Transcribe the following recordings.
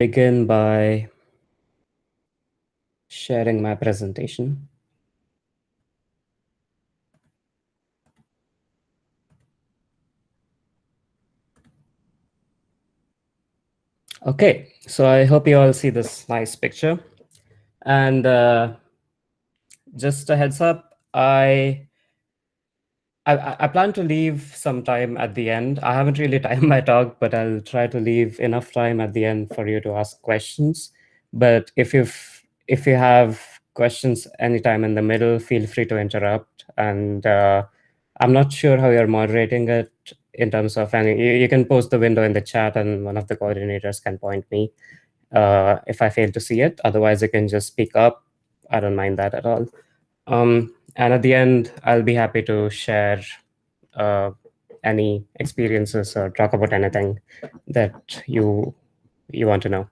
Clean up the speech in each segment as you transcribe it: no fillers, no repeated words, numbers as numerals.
Begin by sharing my presentation. Okay, so I hope you all see this nice picture. And just a heads up, I plan to leave some time at the end. I haven't really timed my talk, but I'll try to leave enough time at the end for you to ask questions. But if you have questions anytime in the middle, feel free to interrupt. And I'm not sure how you're moderating it in terms of any. You can post the window in the chat, and one of the coordinators can point me if I fail to see it. Otherwise, you can just speak up. I don't mind that at all. And at the end, I'll be happy to share uh, any experiences or talk about anything that you want to know.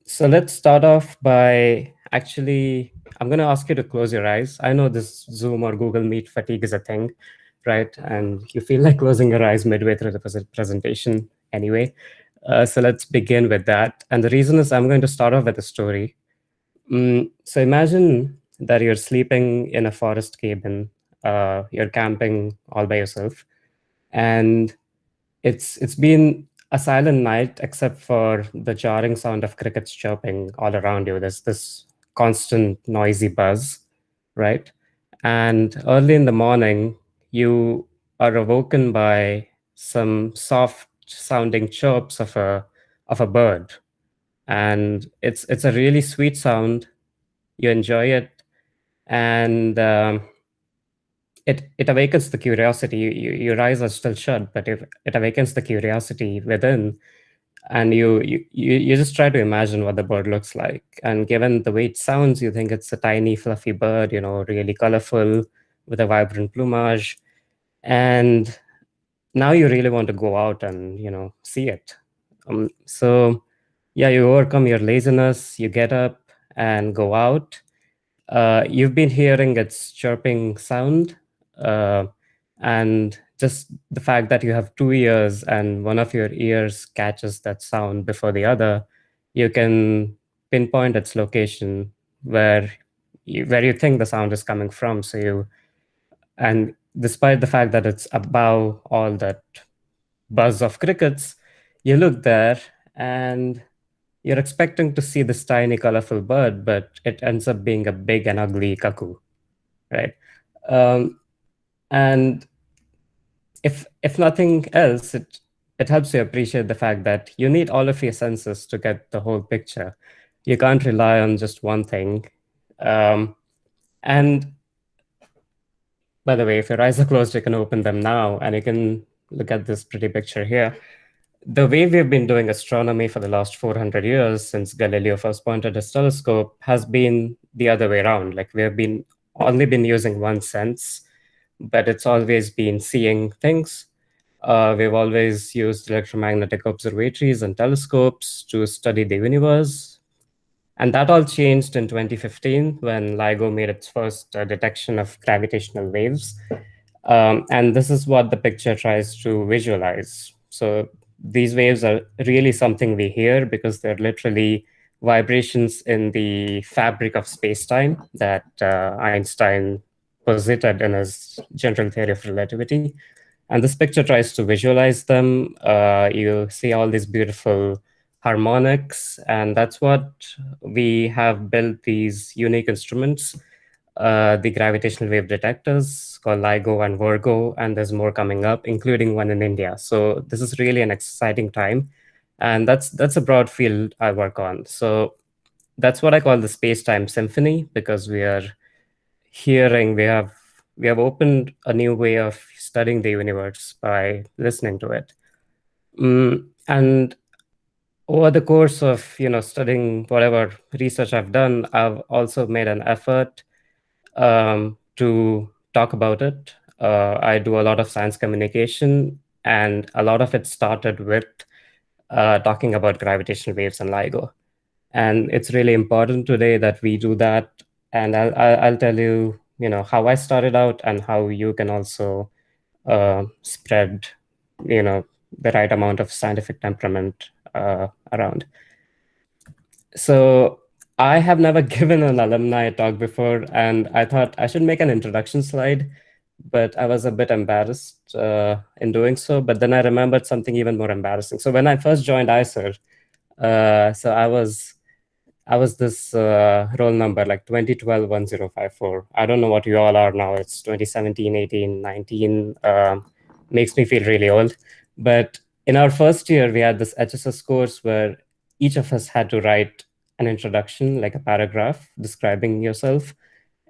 So let's start off by actually, I'm going to ask you to close your eyes. I know this Zoom or Google Meet fatigue is a thing, right? And you feel like closing your eyes midway through the presentation anyway. So let's begin with that. And the reason is I'm going to start off with a story. So imagine that you're sleeping in a forest cabin, you're camping all by yourself, and it's been a silent night except for the jarring sound of crickets chirping all around you. There's this constant noisy buzz, right? And early in the morning, you are awoken by some soft sounding chirps of a bird. And it's a really sweet sound. You enjoy it, and it awakens the curiosity. Your eyes are still shut, but it awakens the curiosity within, and you just try to imagine what the bird looks like. And given the way it sounds, you think it's a tiny fluffy bird, really colorful with a vibrant plumage. And now you really want to go out and see it. So yeah, you overcome your laziness, you get up and go out. You've been hearing its chirping sound, uh, and just the fact that you have two ears and one of your ears catches that sound before the other, you can pinpoint its location where you think the sound is coming from. And despite the fact that it's above all that buzz of crickets, you look there and you're expecting to see this tiny, colorful bird, but it ends up being a big and ugly cuckoo, right? Um, and if nothing else, it helps you appreciate the fact that you need all of your senses to get the whole picture. You can't rely on just one thing. And by the way, if your eyes are closed, you can open them now, and you can look at this pretty picture here. The way we've been doing astronomy for the last 400 years, since Galileo first pointed his telescope, has been the other way around. Like we have been only been using one sense, but it's always been seeing things. We've always used electromagnetic observatories and telescopes to study the universe. And that all changed in 2015 when LIGO made its first detection of gravitational waves. And this is what the picture tries to visualize. So these waves are really something we hear because they're literally vibrations in the fabric of space-time that Einstein posited in his general theory of relativity. And this picture tries to visualize them. You see all these beautiful harmonics, and that's what we have built these unique instruments, the gravitational wave detectors called LIGO and Virgo, and there's more coming up, including one in India. So this is really an exciting time, and that's a broad field I work on. So that's what I call the space-time symphony, because hearing, we have opened a new way of studying the universe by listening to it. And over the course of studying whatever research I've done, I've also made an effort to talk about it. I do a lot of science communication, and a lot of it started with talking about gravitational waves and LIGO. And it's really important today that we do that. And I'll tell you, how I started out and how you can also spread, the right amount of scientific temperament around. So I have never given an alumni talk before, and I thought I should make an introduction slide, but I was a bit embarrassed in doing so. But then I remembered something even more embarrassing. So when I first joined IISER, so I was this roll number like 2012 1054. I don't know what you all are now. It's 2017, 18, 19. Makes me feel really old. But in our first year, we had this HSS course where each of us had to write an introduction, like a paragraph describing yourself.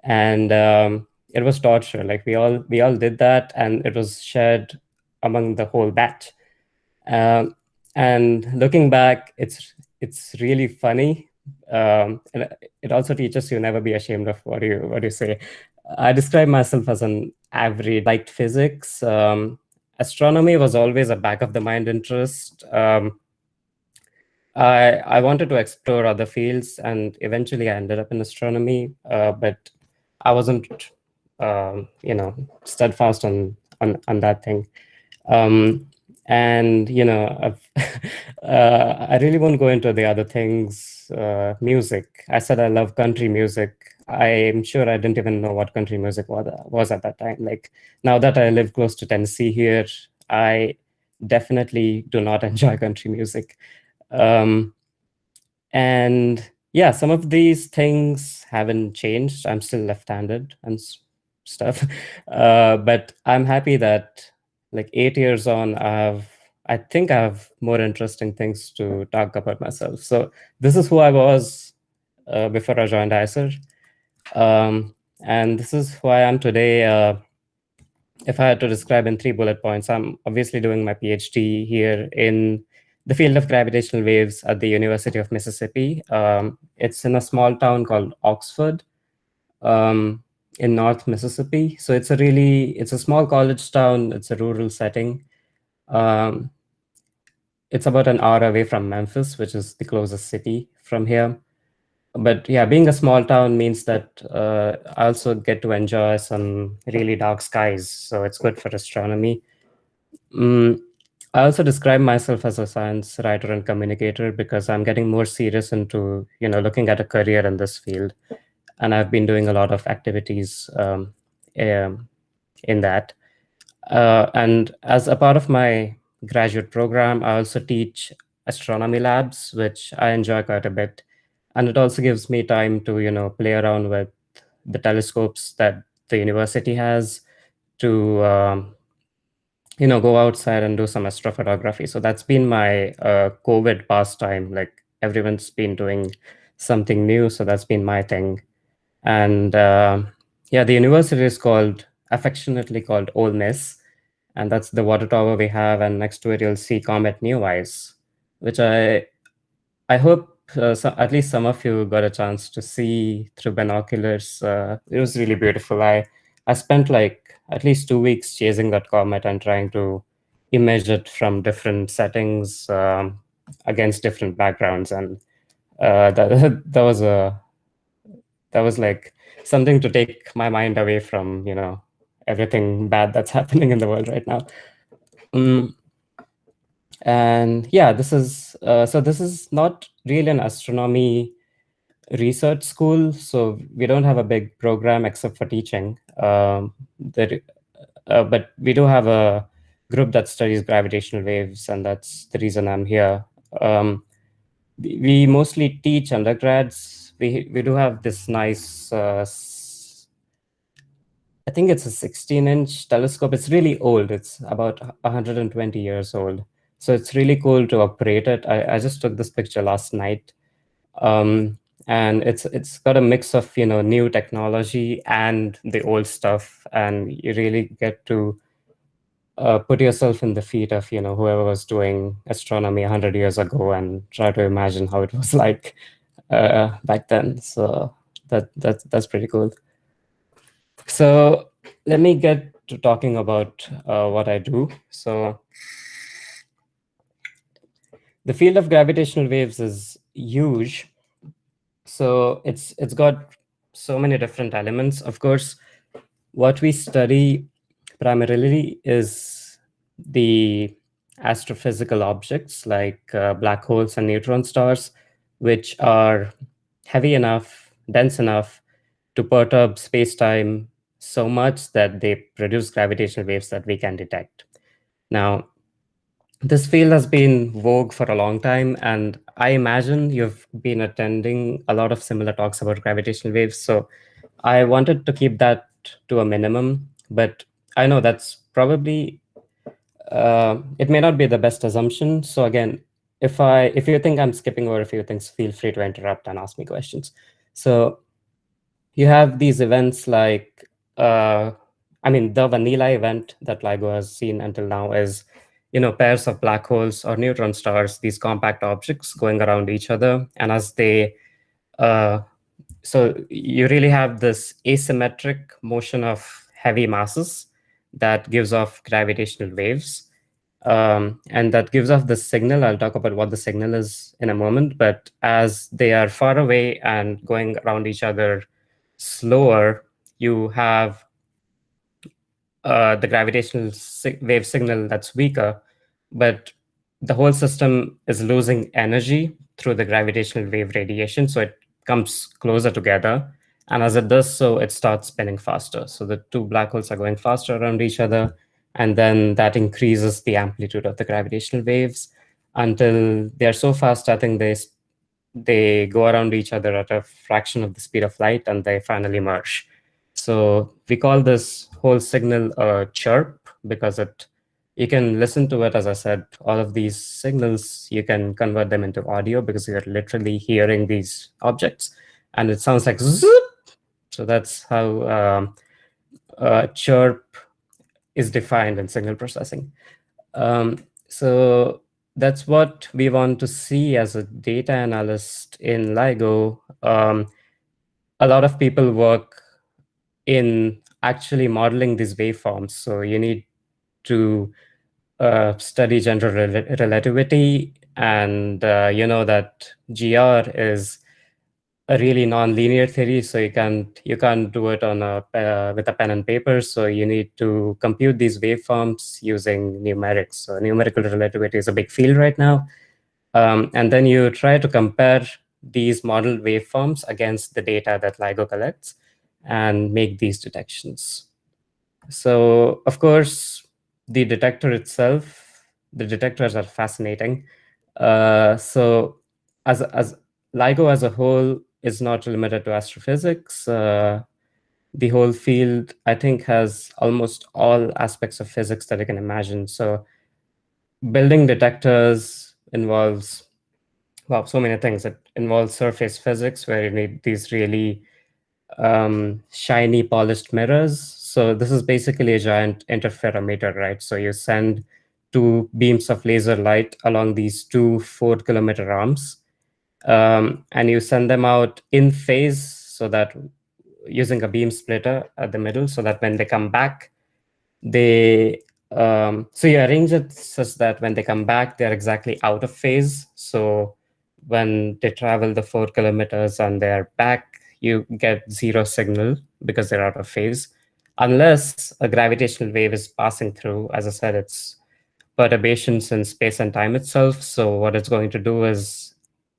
And it was torture. Like we all did that, and it was shared among the whole batch. Um, and looking back, it's really funny, and it also teaches you never be ashamed of what you say. I describe myself as an average. Liked physics. Astronomy was always a back of the mind interest. I wanted to explore other fields, and eventually I ended up in astronomy. But I wasn't, steadfast on that thing. Um, and I really won't go into the other things. Music. I said I love country music. I'm sure I didn't even know what country music was at that time. Like now that I live close to Tennessee here, I definitely do not enjoy country music. Um, and yeah, some of these things haven't changed. I'm still left-handed and stuff. But I'm happy that like 8 years on, I think I have more interesting things to talk about myself. So this is who I was before I joined IISER. And this is who I am today. If I had to describe in 3 bullet points, I'm obviously doing my PhD here in the field of gravitational waves at the University of Mississippi. It's in a small town called Oxford, um, in North Mississippi. So it's a small college town. It's a rural setting. Um, it's about an hour away from Memphis, which is the closest city from here. But yeah, being a small town means that I also get to enjoy some really dark skies. So it's good for astronomy. Mm, I also describe myself as a science writer and communicator because I'm getting more serious into, looking at a career in this field. And I've been doing a lot of activities um, in that. And as a part of my graduate program, I also teach astronomy labs, which I enjoy quite a bit. And it also gives me time to, play around with the telescopes that the university has to go outside and do some astrophotography. So that's been my COVID pastime. Like everyone's been doing something new, so that's been my thing. And yeah, the university is affectionately called Ole Miss, and that's the water tower we have. And next to it, you'll see Comet Neowise, which I hope at least some of you got a chance to see through binoculars. It was really beautiful. I spent like at least 2 weeks chasing that comet and trying to image it from different settings against different backgrounds, and that was like something to take my mind away from everything bad that's happening in the world right now. Mm, and yeah, this is not really an astronomy research school, so we don't have a big program except for teaching. But we do have a group that studies gravitational waves, and that's the reason I'm here. We mostly teach undergrads. We do have this nice, I think it's a 16-inch telescope. It's really old. It's about 120 years old. So it's really cool to operate it. I just took this picture last night. um, and it's got a mix of new technology and the old stuff, and you really get to put yourself in the feet of whoever was doing astronomy 100 years ago and try to imagine how it was like back then. So that's pretty cool. So let me get to talking about what I do. So the field of gravitational waves is huge. So it's got so many different elements. Of course, what we study primarily is the astrophysical objects like black holes and neutron stars, which are heavy enough, dense enough to perturb space-time so much that they produce gravitational waves that we can detect. Now, this field has been vogue for a long time, and I imagine you've been attending a lot of similar talks about gravitational waves. So I wanted to keep that to a minimum, but I know that's probably it may not be the best assumption. So again, if you think I'm skipping over a few things, feel free to interrupt and ask me questions. So you have these events like I mean, the vanilla event that LIGO has seen until now is, pairs of black holes or neutron stars, these compact objects going around each other, and as they uh, so you really have this asymmetric motion of heavy masses that gives off gravitational waves. And that gives off the signal. I'll talk about what the signal is in a moment. But as they are far away and going around each other slower, you have the gravitational wave signal that's weaker, but the whole system is losing energy through the gravitational wave radiation. So it comes closer together. And as it does so, it starts spinning faster. So the two black holes are going faster around each other. And then that increases the amplitude of the gravitational waves until they're so fast, I think they go around each other at a fraction of the speed of light and they finally merge. So we call this whole signal a chirp because you can listen to it. As I said, all of these signals, you can convert them into audio because you're literally hearing these objects and it sounds like zzz. So that's how chirp is defined in signal processing. So that's what we want to see as a data analyst in LIGO. A lot of people work in actually modeling these waveforms. So you need to study general relativity, and you know that GR is a really non-linear theory, so you can't do it on with a pen and paper. So you need to compute these waveforms using numerics. So numerical relativity is a big field right now, and then you try to compare these model waveforms against the data that LIGO collects and make these detections. So of course, the detector itself, the detectors are fascinating. So as LIGO as a whole is not limited to astrophysics. The whole field, I think, has almost all aspects of physics that you can imagine. So building detectors involves, well, so many things. It involves surface physics, where you need these really shiny polished mirrors. So this is basically a giant interferometer, right? So you send two beams of laser light along these two 4 kilometer arms, and you send them out in phase, so that using a beam splitter at the middle, so that when they come back, they so you arrange it such that when they come back, they're exactly out of phase. So when they travel the 4 kilometers and they're back, you get zero signal because they're out of phase, unless a gravitational wave is passing through. As I said, it's perturbations in space and time itself. So what it's going to do is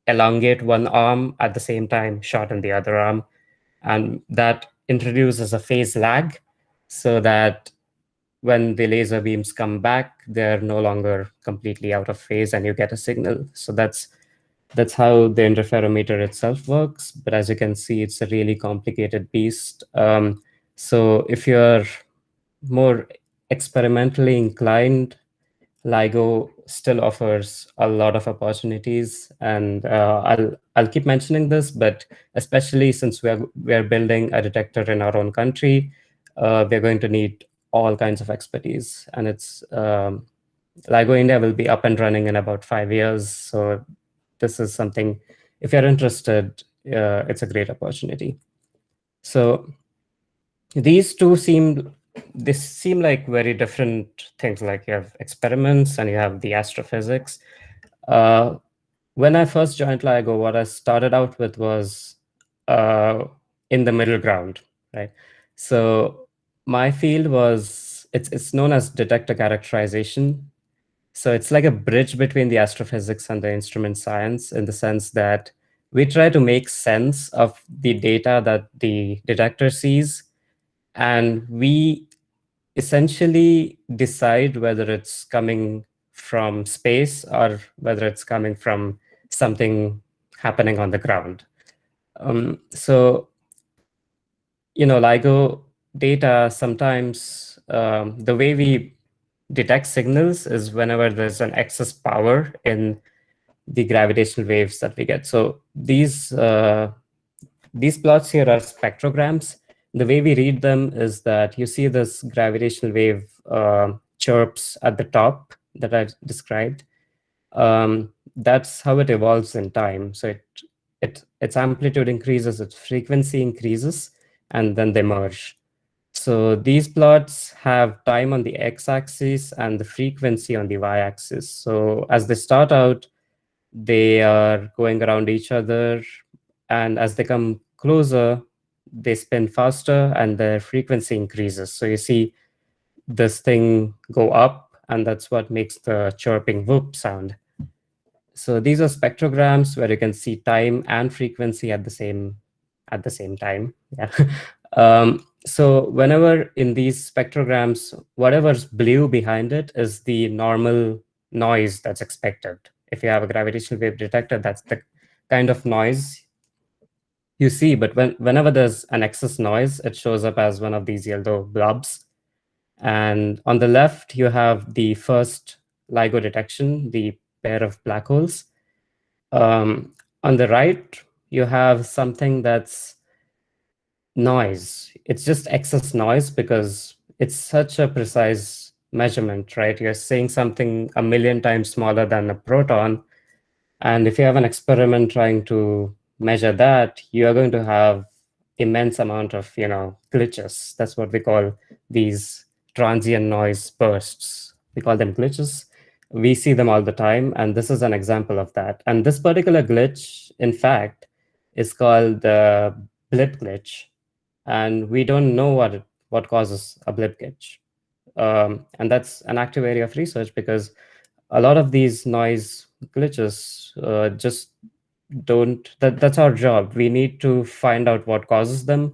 elongate one arm, at the same time shorten the other arm, and that introduces a phase lag, so that when the laser beams come back, they're no longer completely out of phase and you get a signal. So that's how the interferometer itself works. But as you can see, it's a really complicated beast. So if you're more experimentally inclined, LIGO still offers a lot of opportunities, and I'll keep mentioning this, but especially since we're building a detector in our own country, we're going to need all kinds of expertise, and it's LIGO India will be up and running in about 5 years. So this is something, if you're interested, it's a great opportunity. So these two seem like very different things. Like you have experiments and you have the astrophysics. Uh, when I first joined LIGO, what I started out with was uh, in the middle ground, right? So my field was it's known as detector characterization. So it's like a bridge between the astrophysics and the instrument science in the sense that we try to make sense of the data that the detector sees, and we essentially decide whether it's coming from space or whether it's coming from something happening on the ground. So, LIGO data sometimes, the way we detect signals is whenever there's an excess power in the gravitational waves that we get. So these plots here are spectrograms. The way we read them is that you see this gravitational wave chirps at the top that I described. That's how it evolves in time. So its amplitude increases, its frequency increases, and then they merge. So these plots have time on the x-axis and the frequency on the y-axis. So as they start out, they are going around each other, and as they come closer, they spin faster and their frequency increases. So you see this thing go up, and that's what makes the chirping whoop sound. So these are spectrograms where you can see time and frequency at the same time. Yeah. So whenever in these spectrograms, whatever's blue behind it is the normal noise that's expected. If you have a gravitational wave detector, that's the kind of noise you see. But whenever there's an excess noise, it shows up as one of these yellow blobs. And on the left, you have the first LIGO detection, the pair of black holes. On the right, you have something that's noise. It's just excess noise because it's such a precise measurement, right? You're saying something a million times smaller than a proton. And if you have an experiment trying to measure that, you are going to have immense amount of, glitches. That's what we call these transient noise bursts. We call them glitches. We see them all the time, and this is an example of that. And this particular glitch, in fact, is called the blip glitch, and we don't know what causes a blip glitch. And that's an active area of research because a lot of these noise glitches just don't. That's our job. We need to find out what causes them,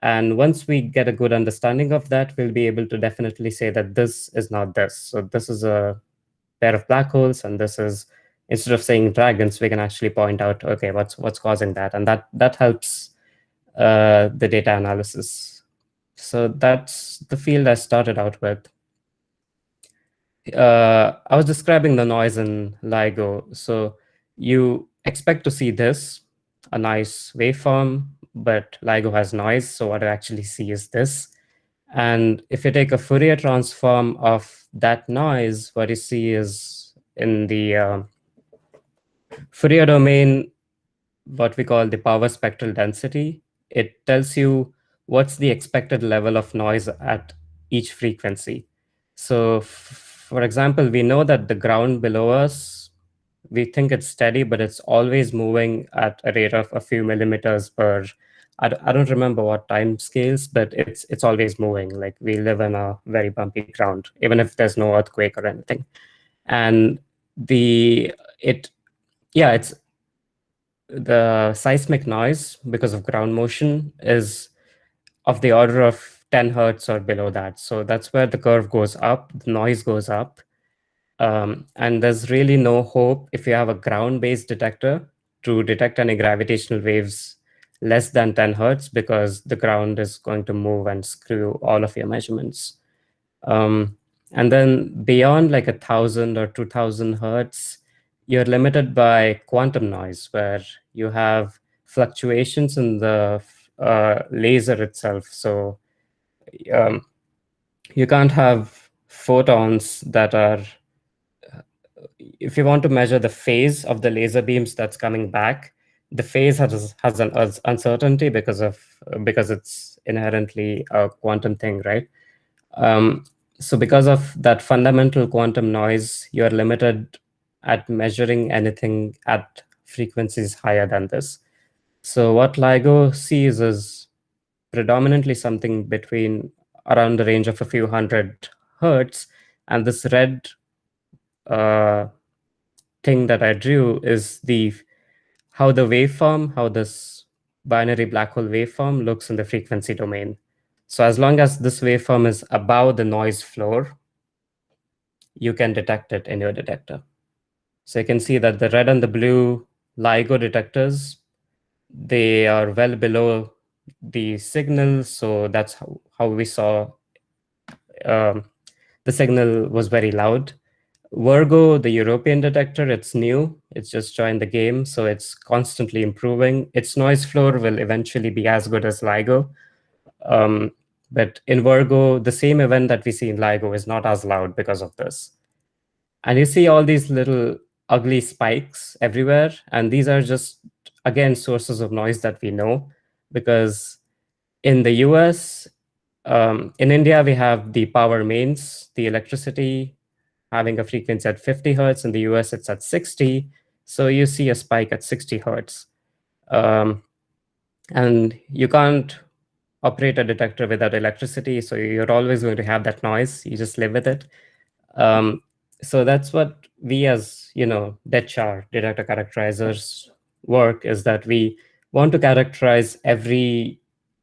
and once we get a good understanding of that, we'll be able to definitely say that this is not this. So this is a pair of black holes, and this is, instead of saying dragons, we can actually point out, okay, what's causing that, and that helps the data analysis. So that's the field I started out with. I was describing the noise in LIGO. So you expect to see this, a nice waveform, but LIGO has noise. So what I actually see is this. And if you take a Fourier transform of that noise, what you see is in the Fourier domain, what we call the power spectral density. It tells you what's the expected level of noise at each frequency. So, for example, we know that the ground below us, we think it's steady, but it's always moving at a rate of a few millimeters per. I don't remember what time scales, but it's always moving. Like we live in a very bumpy ground, even if there's no earthquake or anything. And the it yeah, it's the seismic noise because of ground motion is of the order of 10 hertz or below that. So that's where the curve goes up, the noise goes up. And there's really no hope if you have a ground-based detector to detect any gravitational waves less than 10 hertz because the ground is going to move and screw all of your measurements. And then beyond like 1,000 or 2,000 hertz, you're limited by quantum noise, where you have fluctuations in the laser itself. So um, you can't have photons that are, if you want to measure the phase of the laser beams that's coming back, the phase has an uncertainty because it's inherently a quantum thing, right? Um, so because of that fundamental quantum noise, you're limited at measuring anything at frequencies higher than this. So what LIGO sees is predominantly something between around the range of a few hundred hertz, and this red thing that I drew is how the waveform, how this binary black hole waveform looks in the frequency domain. So as long as this waveform is above the noise floor, you can detect it in your detector. So you can see that the red and the blue LIGO detectors, they are well below the signal. So that's how we saw um, the signal was very loud. Virgo, the European detector, it's new. It's just joined the game, so it's constantly improving. Its noise floor will eventually be as good as LIGO. But in Virgo, the same event that we see in LIGO is not as loud because of this. And you see all these little ugly spikes everywhere. And these are just, again, sources of noise that we know, because in the US, in India, we have the power mains, the electricity having a frequency at 50 hertz. In the US, it's at 60. So you see a spike at 60 hertz. And you can't operate a detector without electricity. So you're always going to have that noise. You just live with it. Um, so that's what we as, DETCHAR, detector characterizers, work, is that we want to characterize every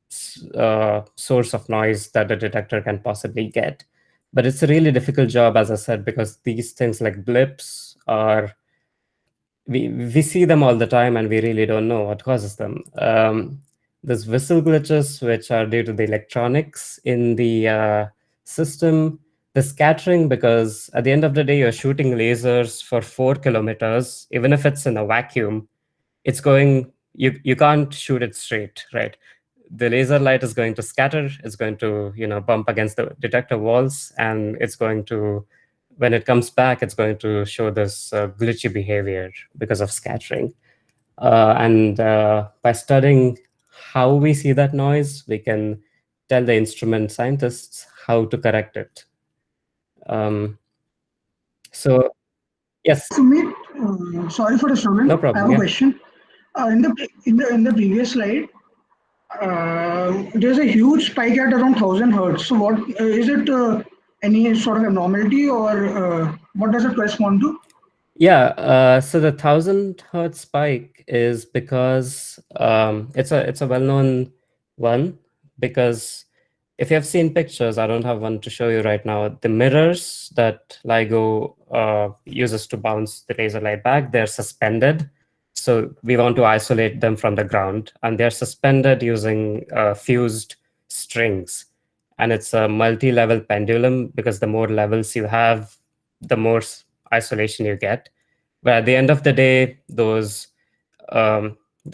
source of noise that a detector can possibly get. But it's a really difficult job, as I said, because these things like blips are, we see them all the time and we really don't know what causes them. There's whistle glitches, which are due to the electronics in the system. The scattering, because at the end of the day, you're shooting lasers for 4 kilometers, even if it's in a vacuum, it's going, you can't shoot it straight, right? The laser light is going to scatter, it's going to, bump against the detector walls, and it's going to, when it comes back, it's going to show this glitchy behavior because of scattering. And by studying how we see that noise, we can tell the instrument scientists how to correct it. Um, so, yes, Sumit, sorry for no disturbing. I problem. have a Yeah. question. In the previous slide, there's a huge spike at around 1000 hertz. So what is it? Any sort of abnormality, or what does it correspond to? Yeah, so the 1,000 hertz spike is because it's a well-known one, because if you have seen pictures, I don't have one to show you right now. The mirrors that LIGO uses to bounce the laser light back, they're suspended. So we want to isolate them from the ground, and they're suspended using fused strings. And it's a multi-level pendulum, because the more levels you have, the more isolation you get. But at the end of the day, the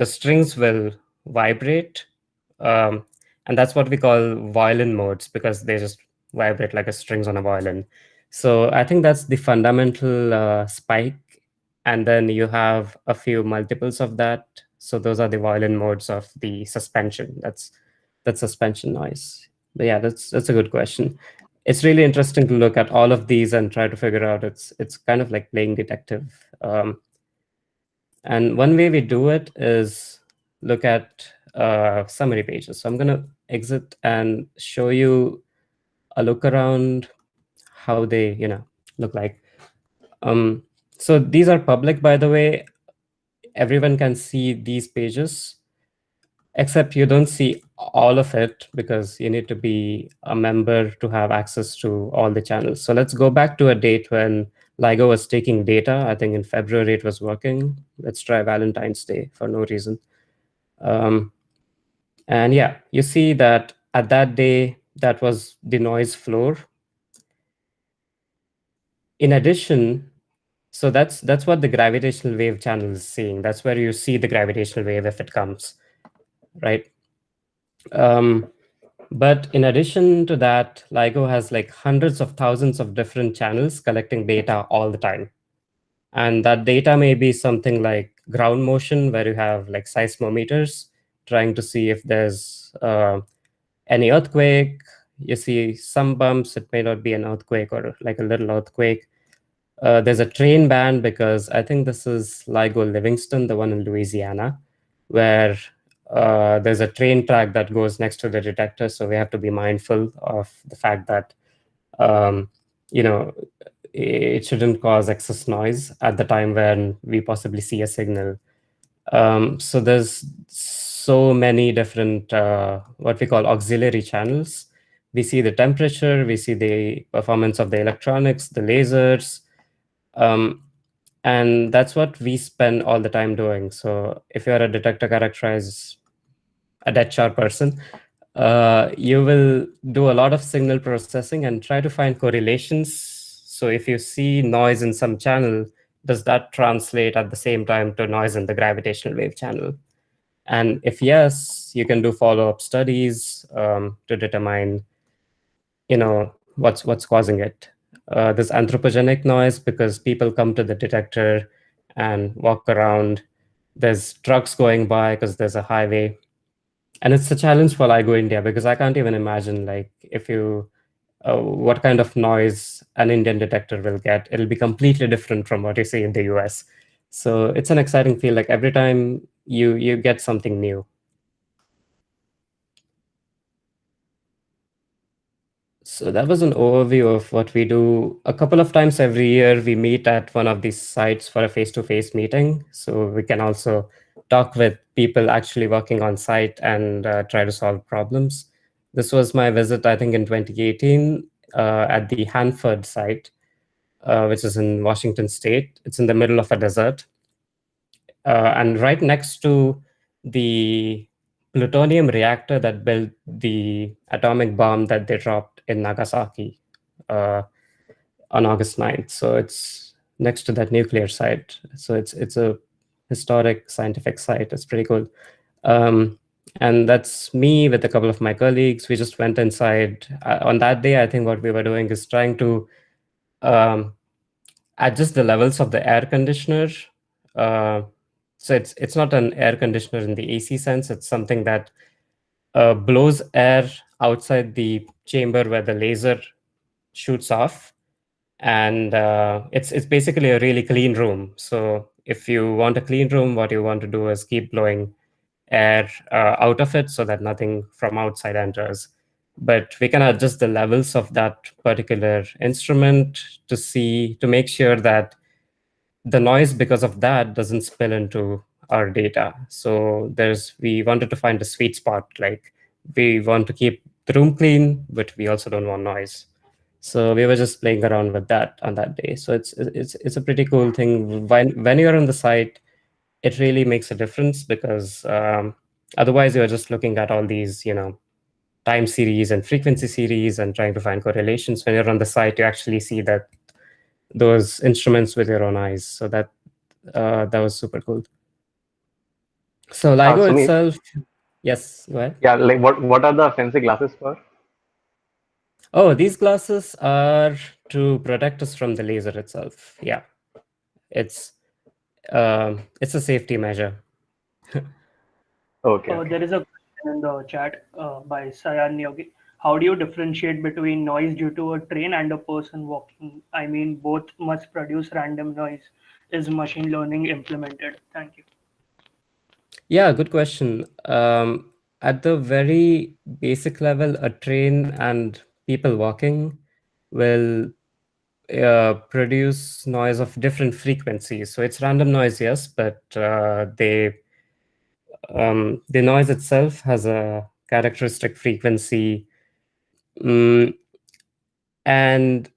strings will vibrate, um, and that's what we call violin modes, because they just vibrate like a strings on a violin. So I think that's the fundamental spike, and then you have a few multiples of that. So those are the violin modes of the suspension. That's suspension noise. But yeah, that's a good question. It's really interesting to look at all of these and try to figure out. It's kind of like playing detective. And one way we do it is look at summary pages. So I'm going to exit and show you a look around how they, look like. Um, so these are public, by the way. Everyone can see these pages, except you don't see all of it, because you need to be a member to have access to all the channels. So let's go back to a date when LIGO was taking data. I think in February it was working. Let's try Valentine's Day for no reason. Um, and yeah, you see that at that day, that was the noise floor. In addition, so that's what the gravitational wave channel is seeing. That's where you see the gravitational wave if it comes, right? Um, but in addition to that, LIGO has like hundreds of thousands of different channels collecting data all the time. And that data may be something like ground motion, where you have like seismometers trying to see if there's any earthquake. You see some bumps, it may not be an earthquake or like a little earthquake. There's a train ban, because I think this is LIGO Livingston, the one in Louisiana, where there's a train track that goes next to the detector. So we have to be mindful of the fact that, um, you know, it shouldn't cause excess noise at the time when we possibly see a signal. So there's so many different what we call auxiliary channels. We see the temperature, we see the performance of the electronics, the lasers, um, and that's what we spend all the time doing. So if you're a detector characterize a dead sharp person, you will do a lot of signal processing and try to find correlations. So if you see noise in some channel, does that translate at the same time to noise in the gravitational wave channel? And if yes, you can do follow-up studies to determine, what's causing it. There's anthropogenic noise because people come to the detector and walk around. There's trucks going by because there's a highway, and it's a challenge for LIGO India because I can't even imagine like if you what kind of noise an Indian detector will get. It'll be completely different from what you see in the US. So it's an exciting field. Like every time you get something new. So that was an overview of what we do. A couple of times every year, we meet at one of these sites for a face-to-face meeting. So we can also talk with people actually working on site and try to solve problems. This was my visit, I think, in 2018 at the Hanford site, which is in Washington State. It's in the middle of a desert. And right next to the plutonium reactor that built the atomic bomb that they dropped in Nagasaki uh, on August 9th. So it's next to that nuclear site. So it's a historic scientific site. It's pretty cool. And that's me with a couple of my colleagues. We just went inside. On that day, I think what we were doing is trying to um, adjust the levels of the air conditioner. Uh, so it's not an air conditioner in the AC sense. It's something that blows air outside the chamber where the laser shoots off, and it's basically a really clean room. So if you want a clean room, what you want to do is keep blowing air out of it so that nothing from outside enters. But we can adjust the levels of that particular instrument to make sure that the noise because of that doesn't spill into our data. So we wanted to find a sweet spot. Like we want to keep the room clean, but we also don't want noise. So we were just playing around with that on that day. So it's a pretty cool thing. When you're on the site, it really makes a difference because otherwise you're just looking at all these, time series and frequency series and trying to find correlations. When you're on the site, you actually see those instruments with your own eyes. So that was super cool. So LIGO Sumeet, itself, yes, go ahead. yeah, like what are the fancy glasses for? Oh, these glasses are to protect us from the laser itself. Yeah, it's it's a safety measure. Okay, okay. There is a question in the chat by Sayan Yogi. How do you differentiate between noise due to a train and a person walking? I mean, both must produce random noise. Is machine learning implemented? Thank you. Yeah, good question. At the very basic level, a train and people walking will produce noise of different frequencies. So it's random noise, yes, but the noise itself has a characteristic frequency, mm, and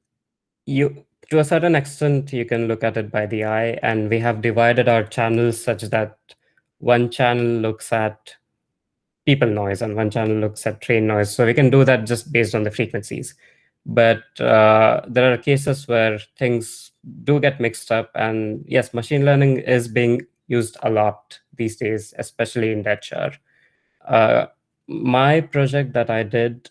you to a certain extent you can look at it by the eye, and we have divided our channels such that one channel looks at people noise and one channel looks at train noise. So we can do that just based on the frequencies. But there are cases where things do get mixed up. And yes, machine learning is being used a lot these days, especially in Datchar. Uh, my project that I did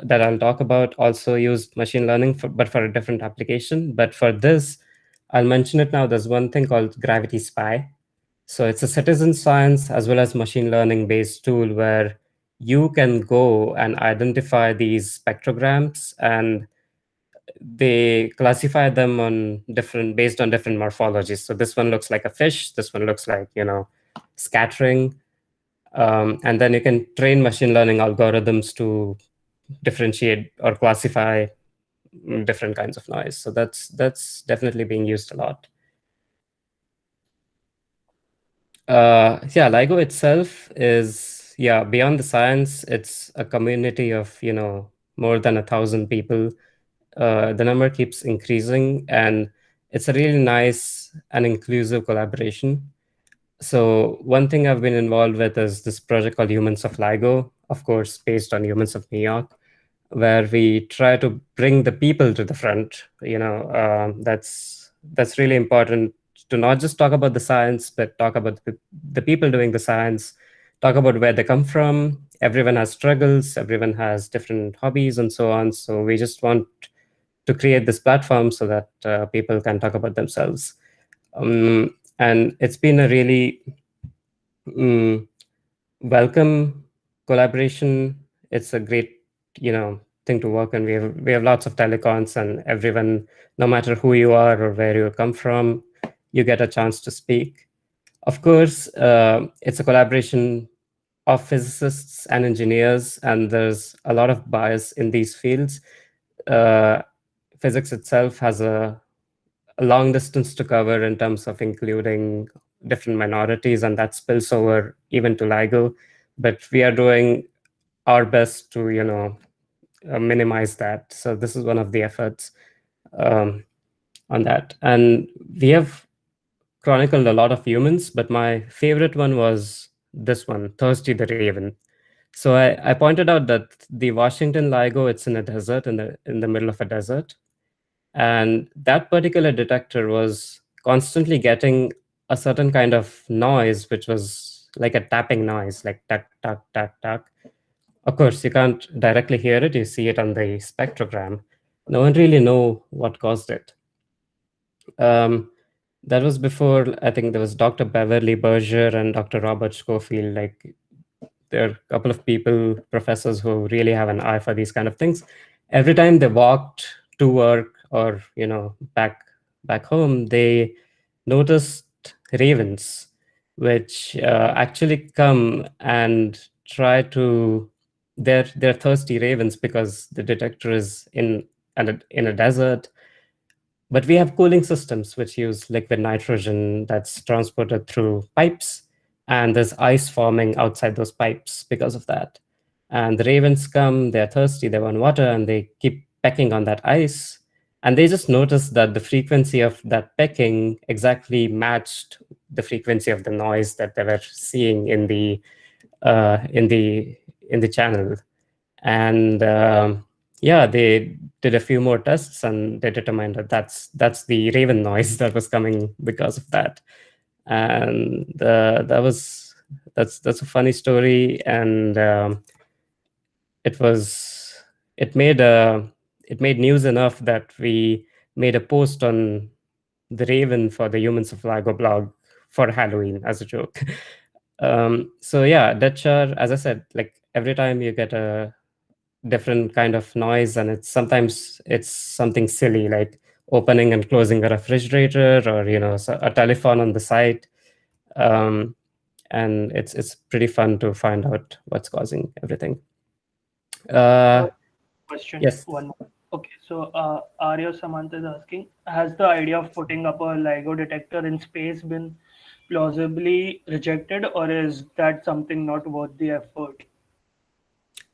that I'll talk about also used machine learning, but for a different application. But for this, I'll mention it now. There's one thing called Gravity Spy. So it's a citizen science as well as machine learning based tool where you can go and identify these spectrograms, and they classify them on different based on different morphologies. So this one looks like a fish, this one looks like, scattering. And then you can train machine learning algorithms to differentiate or classify different kinds of noise. So that's definitely being used a lot. Yeah, LIGO itself is, yeah, beyond the science, it's a community of, more than 1,000 people. The number keeps increasing, and it's a really nice and inclusive collaboration. So one thing I've been involved with is this project called Humans of LIGO, of course, based on Humans of New York, where we try to bring the people to the front. That's really important, to not just talk about the science, but talk about the people doing the science, talk about where they come from. Everyone has struggles, everyone has different hobbies, and so on. So we just want to create this platform so that people can talk about themselves. And it's been a really mm, welcome collaboration. It's a great, thing to work on. We have lots of telecons, and everyone, no matter who you are or where you come from, you get a chance to speak. Of course, it's a collaboration of physicists and engineers, and there's a lot of bias in these fields. Uh, Physics itself has a long distance to cover in terms of including different minorities, and that spills over even to LIGO. But we are doing our best to, minimize that. So this is one of the efforts um, on that. And we have chronicled a lot of humans, but my favorite one was this one, Thirsty the Raven. So I pointed out that the Washington LIGO, it's in a desert, in the middle of a desert. And that particular detector was constantly getting a certain kind of noise, which was like a tapping noise, like tuck, tuck, tuck, tuck. Of course, you can't directly hear it. You see it on the spectrogram. No one really know what caused it. Um, that was before, I think there was Dr. Beverly Berger and Dr. Robert Schofield. Like, there are a couple of people, professors, who really have an eye for these kind of things. Every time they walked to work or back home, they noticed ravens, which actually come and try to. They're thirsty ravens because the detector is in a desert, but we have cooling systems which use liquid nitrogen that's transported through pipes, and there's ice forming outside those pipes because of that. And the ravens come, they're thirsty, they want water, and they keep pecking on that ice. And they just noticed that the frequency of that pecking exactly matched the frequency of the noise that they were seeing in the uh, in the in the channel. And yeah, they did a few more tests, and they determined that that's the raven noise that was coming because of that. And that's a funny story. And it was it made it made news enough that we made a post on the raven for the Humans of LIGO blog for Halloween as a joke. So yeah, Detchar, as I said, like every time you get a different kind of noise, and sometimes it's something silly, like opening and closing a refrigerator, or a telephone on the site. um, and it's pretty fun to find out what's causing everything. Uh, uh, Question yes. one more. Okay, so Arya Samantha is asking, has the idea of putting up a LIGO detector in space been plausibly rejected, or is that something not worth the effort?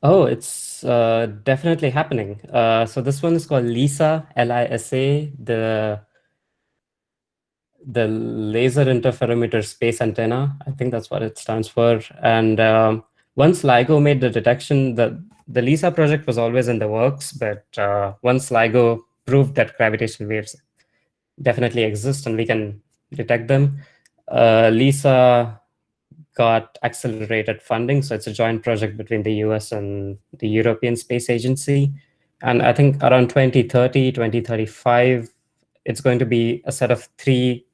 Oh, it's definitely happening. So this one is called LISA, LISA, the laser interferometer space antenna. I think that's what it stands for. And once LIGO made the detection, the LISA project was always in the works, but once LIGO proved that gravitational waves definitely exist and we can detect them, LISA got accelerated funding. So it's a joint project between the US and the European Space Agency. And I think around 2030, 2035, it's going to be a set of 3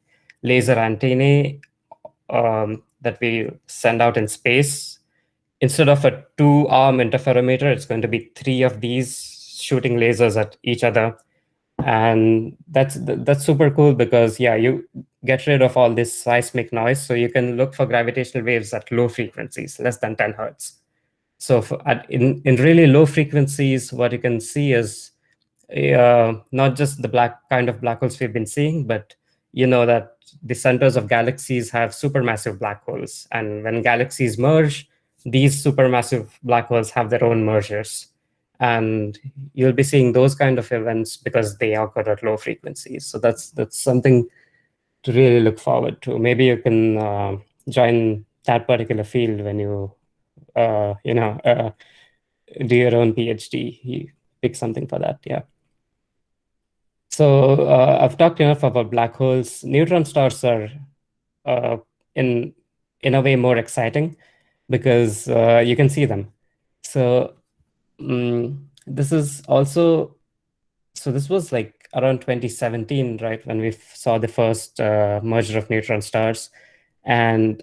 laser antennae that we send out in space. Instead of a 2-arm interferometer, it's going to be 3 of these shooting lasers at each other. And that's super cool because, yeah, you get rid of all this seismic noise, so you can look for gravitational waves at low frequencies, less than 10 hertz. So in really low frequencies, what you can see is not just the kind of black holes we've been seeing, but you know that the centers of galaxies have supermassive black holes. And when galaxies merge, these supermassive black holes have their own mergers. And you'll be seeing those kind of events because they occur at low frequencies. So that's something to really look forward to. Maybe you can join that particular field when you do your own PhD. You pick something for that. Yeah. So I've talked enough about black holes. Neutron stars are uh, in a way more exciting because you can see them. So this is also this was like around 2017, right, when we saw the first merger of neutron stars, and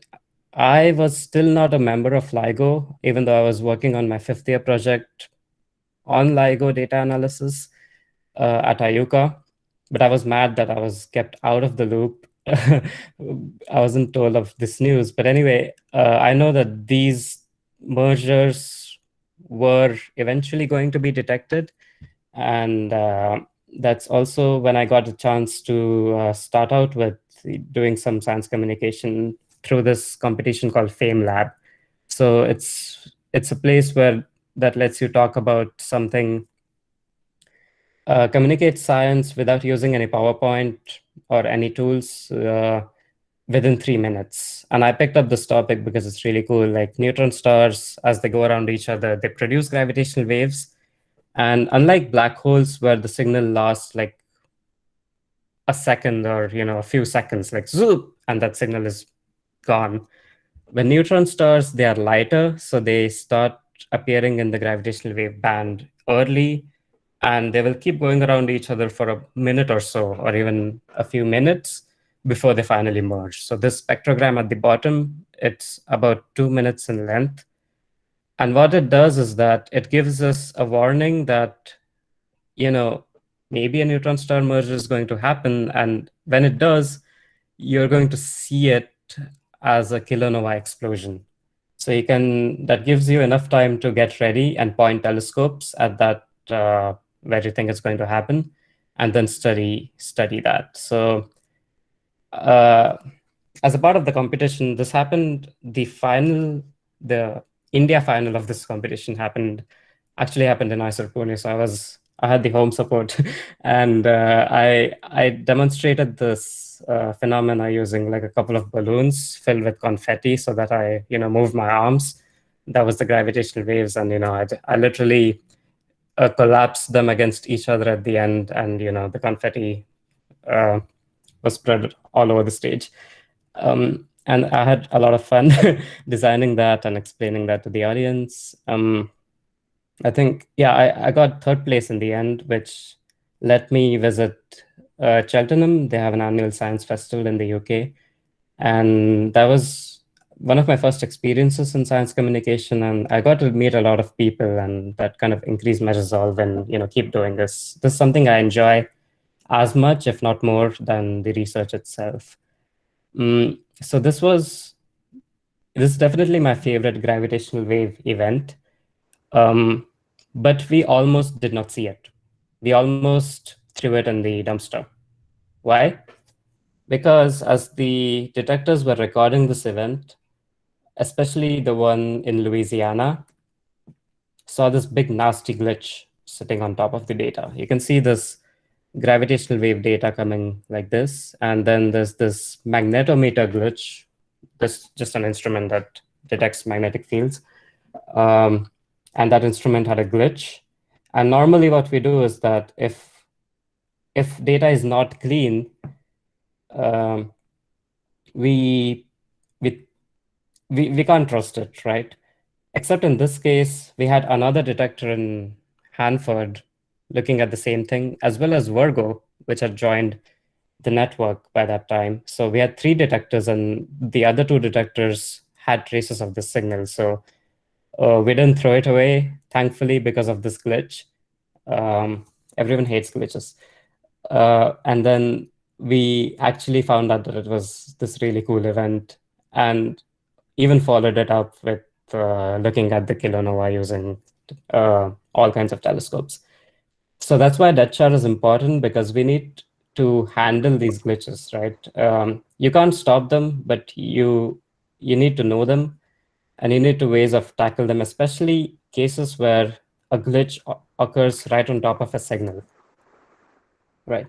I was still not a member of LIGO, even though I was working on my fifth year project on LIGO data analysis at IUCA. But I was mad that I was kept out of the loop. I wasn't told of this news. But anyway, I know that these mergers were eventually going to be detected. And that's also when I got a chance to start out with doing some science communication through this competition called Fame Lab. So it's a place where that lets you talk about something, communicate science without using any PowerPoint or any tools within 3 minutes. And I picked up this topic because it's really cool. Like neutron stars, as they go around each other, they produce gravitational waves. And unlike black holes, where the signal lasts like a second or a few seconds, like zoop, and that signal is gone. When neutron stars, they are lighter, so they start appearing in the gravitational wave band early, and they will keep going around each other for a minute or so, or even a few minutes before they finally merge. So this spectrogram at the bottom, it's about 2 minutes in length. And what it does is that it gives us a warning that, maybe a neutron star merger is going to happen. And when it does, you're going to see it as a kilonova explosion. So that gives you enough time to get ready and point telescopes at that where you think it's going to happen, and then study that. So as a part of the competition, this happened. The India final of this competition actually happened in IISER Pune. So I had the home support, and I demonstrated this phenomena using like a couple of balloons filled with confetti, so that I moved my arms. That was the gravitational waves, and I literally collapsed them against each other at the end, and the confetti uh, was spread all over the stage. And I had a lot of fun designing that and explaining that to the audience. I think, yeah, I got third place in the end, which let me visit Cheltenham. They have an annual science festival in the UK. And that was one of my first experiences in science communication. And I got to meet a lot of people, and that kind of increased my resolve and, keep doing this. This is something I enjoy as much, if not more, than the research itself. So this is definitely my favorite gravitational wave event. But we almost did not see it. We almost threw it in the dumpster. Why? Because as the detectors were recording this event, especially the one in Louisiana, saw this big nasty glitch sitting on top of the data. You can see this gravitational wave data coming like this, and then there's this magnetometer glitch. This just an instrument that detects magnetic fields. And that instrument had a glitch. And normally what we do is that if data is not clean, we can't trust it, right? Except in this case, we had another detector in Hanford looking at the same thing, as well as Virgo, which had joined the network by that time. So we had 3 detectors, and the other 2 detectors had traces of the signal. So we didn't throw it away, thankfully, because of this glitch. Everyone hates glitches. And then we actually found out that it was this really cool event, and even followed it up with looking at the kilonova using all kinds of telescopes. So that's why depth chart is important, because we need to handle these glitches, right? You can't stop them, but you need to know them, and you need to ways of tackle them, especially cases where a glitch occurs right on top of a signal, right?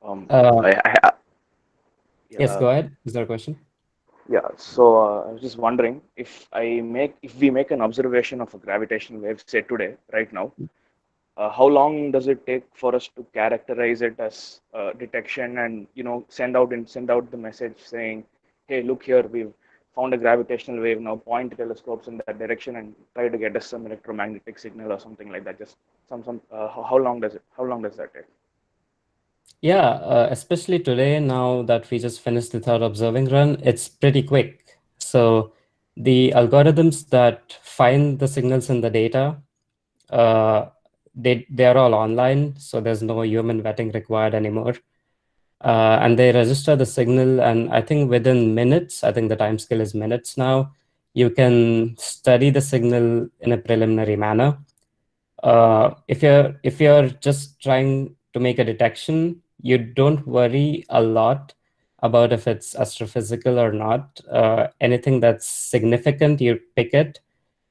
Um, Uh, yes, yeah, go ahead. Is there a question? yeah. So I was just wondering if we make an observation of a gravitational wave, say today, right now, how long does it take for us to characterize it as detection and send out the message saying, hey, look here, we've found a gravitational wave. Now point the telescopes in that direction and try to get us some electromagnetic signal or something like that. Just some. How long does that take? Yeah, especially today, now that we just finished the third observing run, it's pretty quick. So the algorithms that find the signals in the data, uh, they are all online, so there's no human vetting required anymore. And they register the signal, and I think within minutes, I think the time scale is minutes now, you can study the signal in a preliminary manner. If you're just trying to make a detection, you don't worry a lot about if it's astrophysical or not. Anything that's significant, you pick it,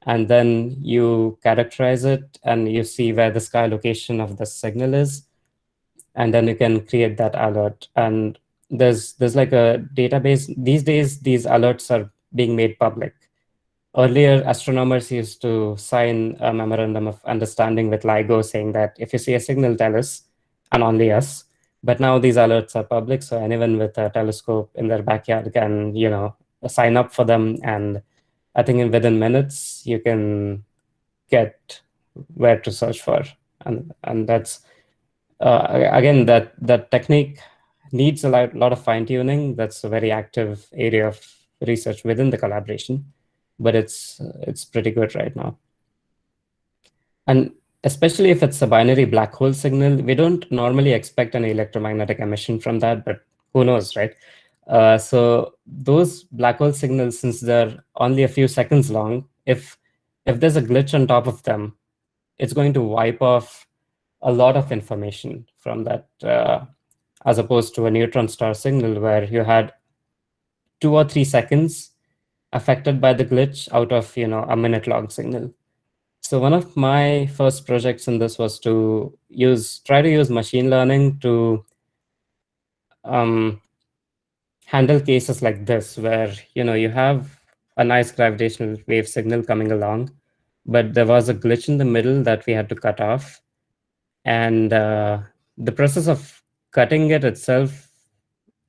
and then you characterize it, and you see where the sky location of the signal is, and then you can create that alert. And there's like a database. These days, these alerts are being made public. Earlier, astronomers used to sign a memorandum of understanding with LIGO saying that if you see a signal, tell us, and only us. But now these alerts are public, so anyone with a telescope in their backyard can, sign up for them. And I think within minutes, you can get where to search for. And that's, again, that technique needs a lot of fine tuning. That's a very active area of research within the collaboration, but it's pretty good right now. And especially if it's a binary black hole signal, we don't normally expect an electromagnetic emission from that, but who knows, right? So those black hole signals, since they're only a few seconds long, if there's a glitch on top of them, it's going to wipe off a lot of information from that, as opposed to a neutron star signal where you had 2 or 3 seconds affected by the glitch out of a minute long signal. So one of my first projects in this was to try to use machine learning to um, handle cases like this, where you have a nice gravitational wave signal coming along, but there was a glitch in the middle that we had to cut off. And the process of cutting it itself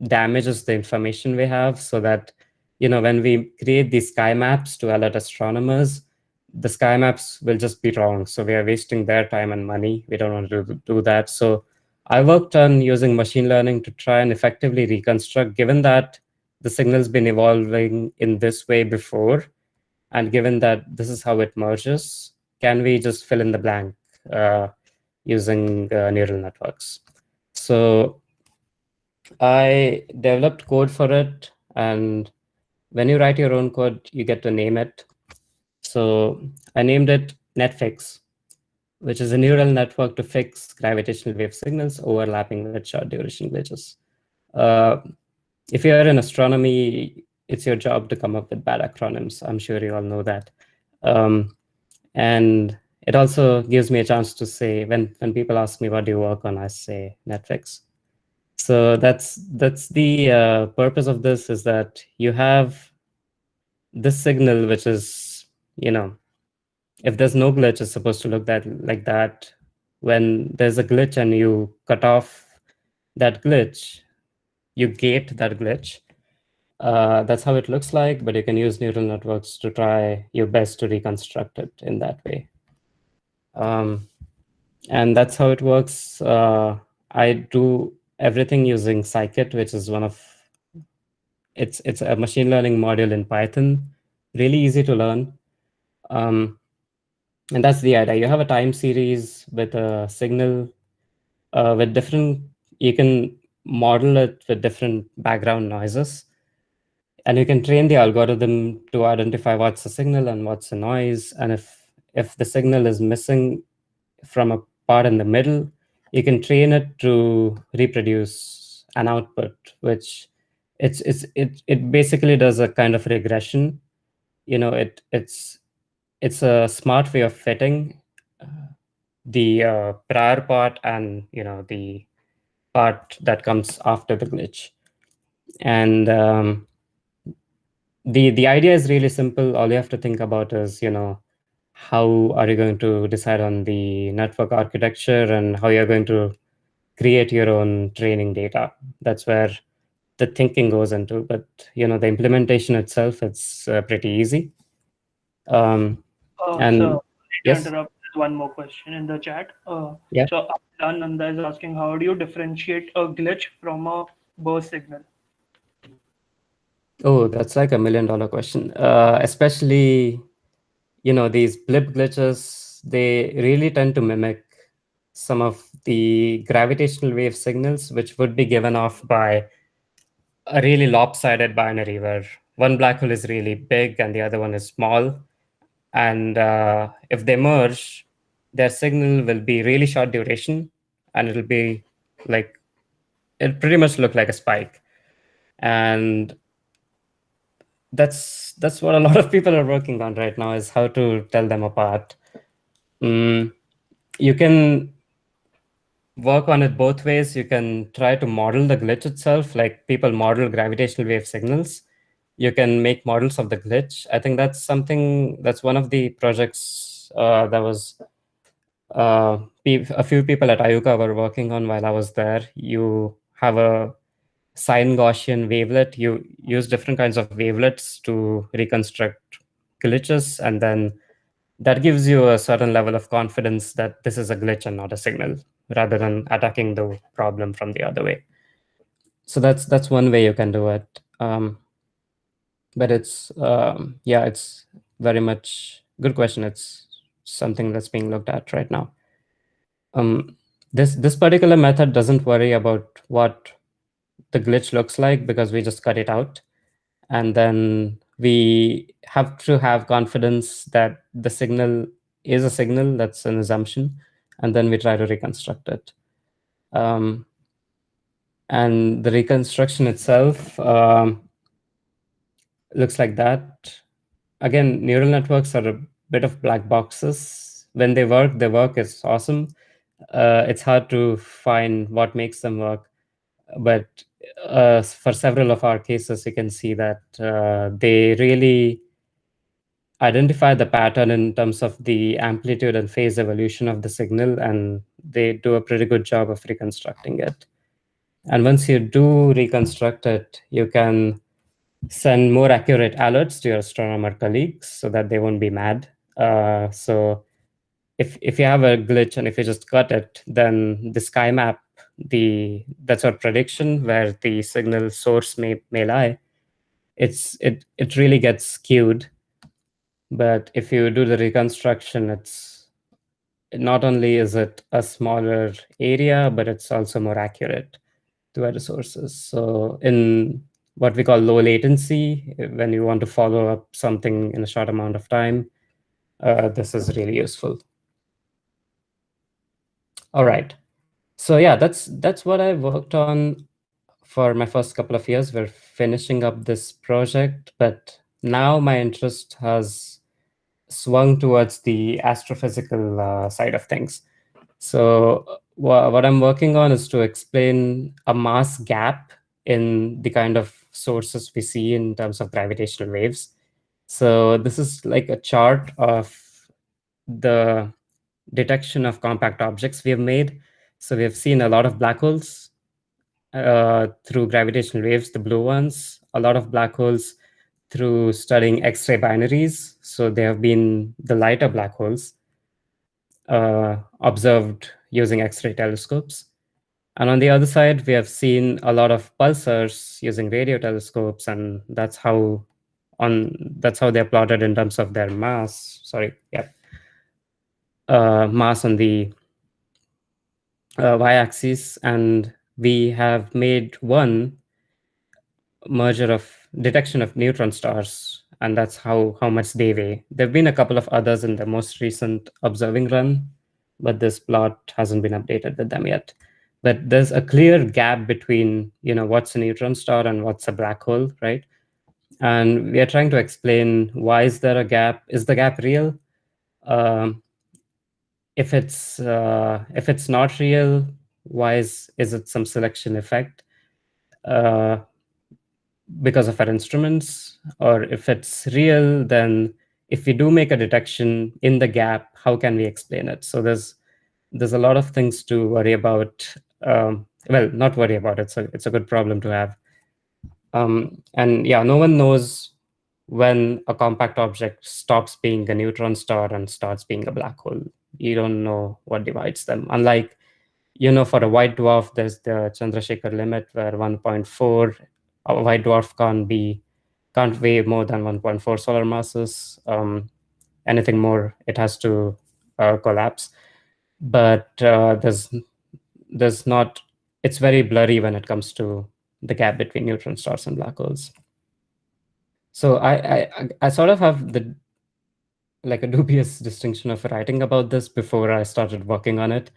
damages the information we have, so that when we create these sky maps to alert astronomers, the sky maps will just be wrong, so we are wasting their time and money. We don't want to do that. So I worked on using machine learning to try and effectively reconstruct, given that the signal's been evolving in this way before, and given that this is how it merges, can we just fill in the blank using neural networks? So I developed code for it, and when you write your own code, you get to name it. So I named it Netfix, which is a neural network to fix gravitational wave signals overlapping with short duration glitches. Uh, if you're in astronomy, it's your job to come up with bad acronyms. I'm sure you all know that. And it also gives me a chance to say, when people ask me what do you work on, I say Netflix. So that's the purpose of this, is that you have this signal, which is, if there's no glitch, it's supposed to look like that. When there's a glitch and you cut off that glitch, you gate that glitch. That's how it looks like, but you can use neural networks to try your best to reconstruct it in that way. And that's how it works. I do everything using scikit, which is it's a machine learning module in Python, really easy to learn. And that's the idea. You have a time series with a signal with different, you can model it with different background noises. And you can train the algorithm to identify what's a signal and what's a noise. And if the signal is missing from a part in the middle, you can train it to reproduce an output, which it basically does a kind of regression. It's a smart way of fitting the prior part and the part that comes after the glitch. And the idea is really simple. All you have to think about is, how are you going to decide on the network architecture and how you're going to create your own training data. That's where the thinking goes into. But the implementation itself, it's pretty easy. And So, to yes, interrupt, there's one more question in the chat. yeah. So, Nanda is asking, how do you differentiate a glitch from a burst signal? Oh, that's like $1 million question. Especially, these blip glitches, they really tend to mimic some of the gravitational wave signals, which would be given off by a really lopsided binary where one black hole is really big and the other one is small. And if they merge, their signal will be really short duration, and it'll be like, it'll pretty much look like a spike. And that's what a lot of people are working on right now, is how to tell them apart. You can work on it both ways. You can try to model the glitch itself, like people model gravitational wave signals. You can make models of the glitch. I think that's one of the projects that was a few people at IUCA were working on while I was there. You have a sine Gaussian wavelet. You use different kinds of wavelets to reconstruct glitches, and then that gives you a certain level of confidence that this is a glitch and not a signal, rather than attacking the problem from the other way. So that's one way you can do it. But it's very much good question. It's something that's being looked at right now. This particular method doesn't worry about what the glitch looks like, because we just cut it out, and then we have to have confidence that the signal is a signal. That's an assumption, and then we try to reconstruct it. And the reconstruction itself looks like that. Again, neural networks are a bit of black boxes. When they work is awesome. It's hard to find what makes them work. But for several of our cases, you can see that they really identify the pattern in terms of the amplitude and phase evolution of the signal, and they do a pretty good job of reconstructing it. And once you do reconstruct it, you can send more accurate alerts to your astronomer colleagues so that they won't be mad. So if you have a glitch and if you just cut it, then the sky map, that's our prediction where the signal source may lie. It really gets skewed. But if you do the reconstruction, it's not only is it a smaller area, but it's also more accurate to other sources. So in what we call low latency, when you want to follow up something in a short amount of time, this is really useful. All right. So yeah, that's what I worked on for my first couple of years. We're finishing up this project, but now my interest has swung towards the astrophysical side of things. So what I'm working on is to explain a mass gap in the kind of sources we see in terms of gravitational waves. So this is like a chart of the detection of compact objects we have made. So we have seen a lot of black holes through gravitational waves, the blue ones, a lot of black holes through studying X-ray binaries. So they have been the lighter black holes observed using X-ray telescopes. And on the other side, we have seen a lot of pulsars using radio telescopes, and that's how they're plotted in terms of their mass. Mass on the y-axis, and we have made one merger of detection of neutron stars, and that's how much they weigh. There have been a couple of others in the most recent observing run, but this plot hasn't been updated with them yet. But there's a clear gap between, what's a neutron star and what's a black hole, right? And we are trying to explain, why is there a gap? Is the gap real? Um, if it's not real, why is it some selection effect because of our instruments? Or if it's real, then if we do make a detection in the gap, how can we explain it? So there's a lot of things to worry about. Well, not worry about, it's a good problem to have. And yeah, no one knows when a compact object stops being a neutron star and starts being a black hole. You don't know what divides them. Unlike, for a white dwarf, there's the Chandrasekhar limit where 1.4, a white dwarf can't weigh more than 1.4 solar masses. Anything more, it has to collapse. But there's not. It's very blurry when it comes to the gap between neutron stars and black holes. So I sort of have like a dubious distinction of writing about this before I started working on it.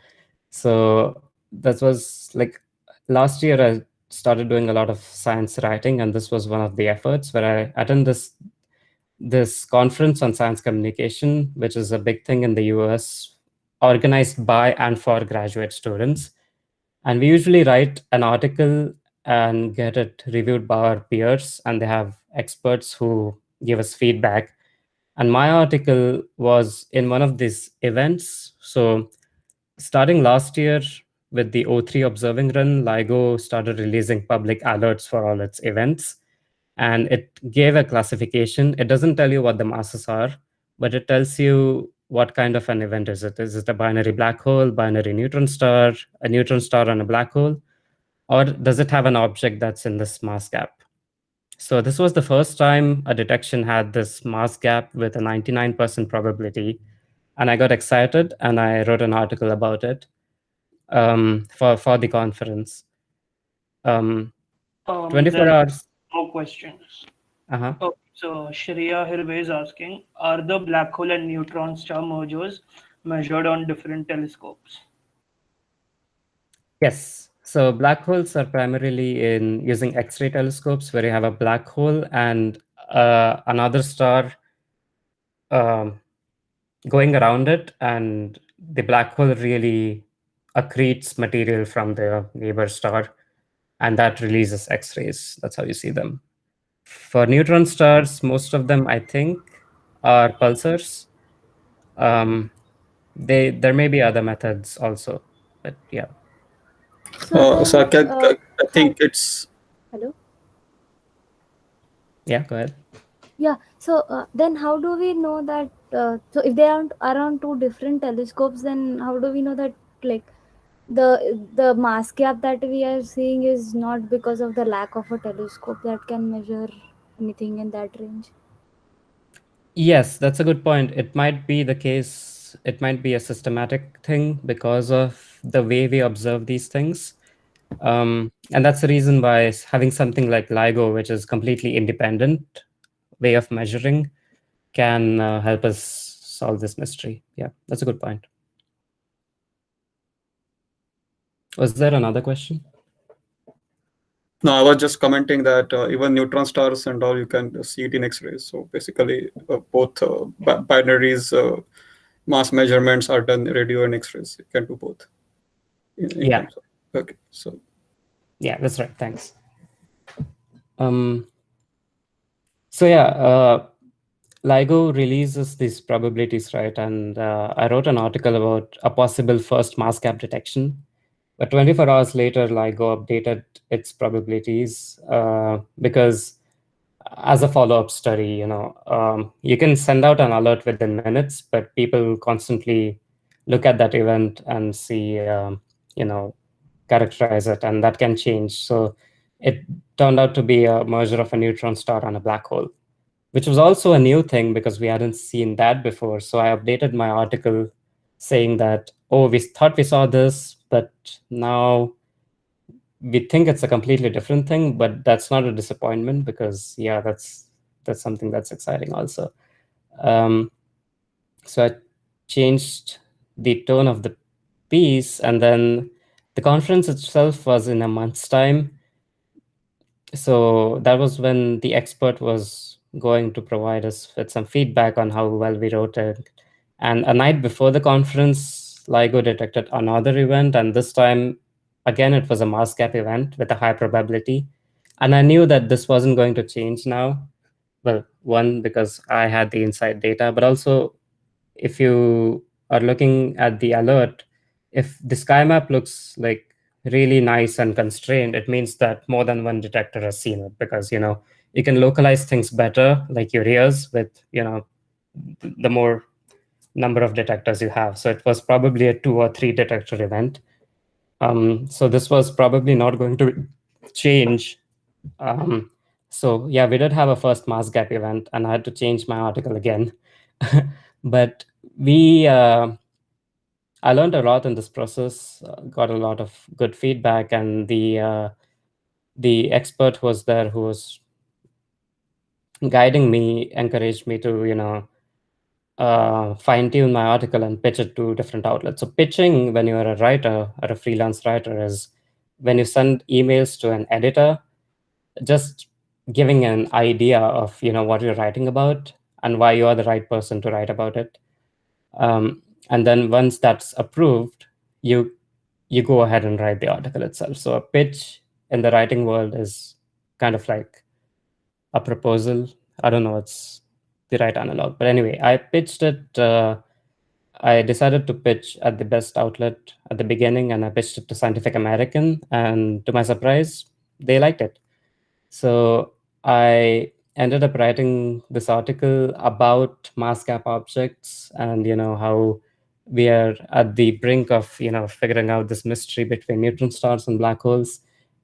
So that was like last year I started doing a lot of science writing, and this was one of the efforts where I attend this conference on science communication, which is a big thing in the US, organized by and for graduate students. And we usually write an article and get it reviewed by our peers, and they have experts who give us feedback. And my article was in one of these events. So starting last year with the O3 observing run, LIGO started releasing public alerts for all its events. And it gave a classification. It doesn't tell you what the masses are, but it tells you what kind of an event is it. Is it a binary black hole, binary neutron star, a neutron star and a black hole? Or does it have an object that's in this mass gap? So this was the first time a detection had this mass gap with a 99% probability. And I got excited and I wrote an article about it for the conference. 24 There hours. are more questions. Uh-huh. Oh, so Shreya Hirve is asking, are the black hole and neutron star mergers measured on different telescopes? Yes. So black holes are primarily in using X-ray telescopes, where you have a black hole and another star um, going around it, and the black hole really accretes material from the neighbor star, and that releases X-rays. That's how you see them. For neutron stars, most of them, I think, are pulsars. There may be other methods also, but yeah. So I Hi. think it's Hello. Yeah, go ahead. Yeah. So then, how do we know that? So if they are around two different telescopes, then how do we know that like the mass gap that we are seeing is not because of the lack of a telescope that can measure anything in that range? Yes, that's a good point. It might be the case, it might be a systematic thing because of the way we observe these things. And that's the reason why having something like LIGO, which is completely independent way of measuring, can help us solve this mystery. Yeah, that's a good point. Was there another question? no, I was just commenting that even neutron stars and all, you can see it in X-rays. So basically, both binaries mass measurements are done radio and X-rays. You can do both. In Yeah. terms of, okay, so Yeah, that's right. Thanks. So yeah, LIGO releases these probabilities, right? And I wrote an article about a possible first mass gap detection. But 24 hours later, LIGO updated its probabilities because as a follow-up study, you can send out an alert within minutes, but people constantly look at that event and see, characterize it, and that can change. So it turned out to be a merger of a neutron star and a black hole, which was also a new thing because we hadn't seen that before. So I updated my article saying that, oh, we thought we saw this, but now we think it's a completely different thing. But that's not a disappointment because, yeah, that's something that's exciting also. So I changed the tone of the piece. And then the conference itself was in a month's time. So that was when the expert was going to provide us with some feedback on how well we wrote it. And a night before the conference, LIGO detected another event, and this time, again, it was a mass gap event with a high probability. And I knew that this wasn't going to change now. Well, one, because I had the inside data, but also if you are looking at the alert, if the sky map looks like really nice and constrained, it means that more than one detector has seen it, because you can localize things better, like your ears, with the more number of detectors you have. So it was probably a 2 or 3 detector event. So this was probably not going to change. So yeah, we did have a first mass gap event, and I had to change my article again. But we I learned a lot in this process, got a lot of good feedback, and the expert who was there, who was guiding me, encouraged me to fine tune my article and pitch it to different outlets. So pitching, when you're a writer or a freelance writer, is when you send emails to an editor, just giving an idea of what you're writing about and why you are the right person to write about it. And then once that's approved, you you go ahead and write the article itself. So a pitch in the writing world is kind of like a proposal. I don't know what's the right analog, but anyway, I pitched it. I decided to pitch at the best outlet at the beginning, and I pitched it to Scientific American, and to my surprise, they liked it. So I ended up writing this article about mass gap objects, and how we are at the brink of figuring out this mystery between neutron stars and black holes.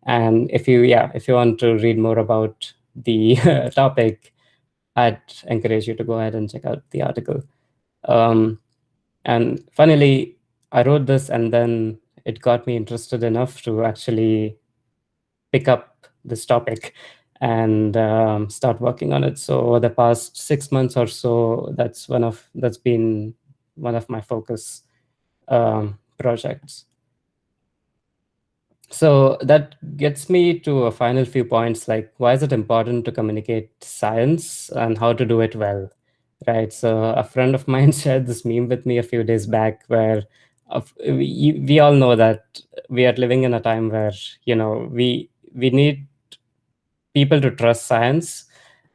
And if you want to read more about the topic, I'd encourage you to go ahead and check out the article. And funnily, I wrote this, and then it got me interested enough to actually pick up this topic and start working on it. So over the past 6 months or so, that's been one of my focus projects. So that gets me to a final few points, like why is it important to communicate science and how to do it well, right? So a friend of mine shared this meme with me a few days back, where we all know that we are living in a time where we need people to trust science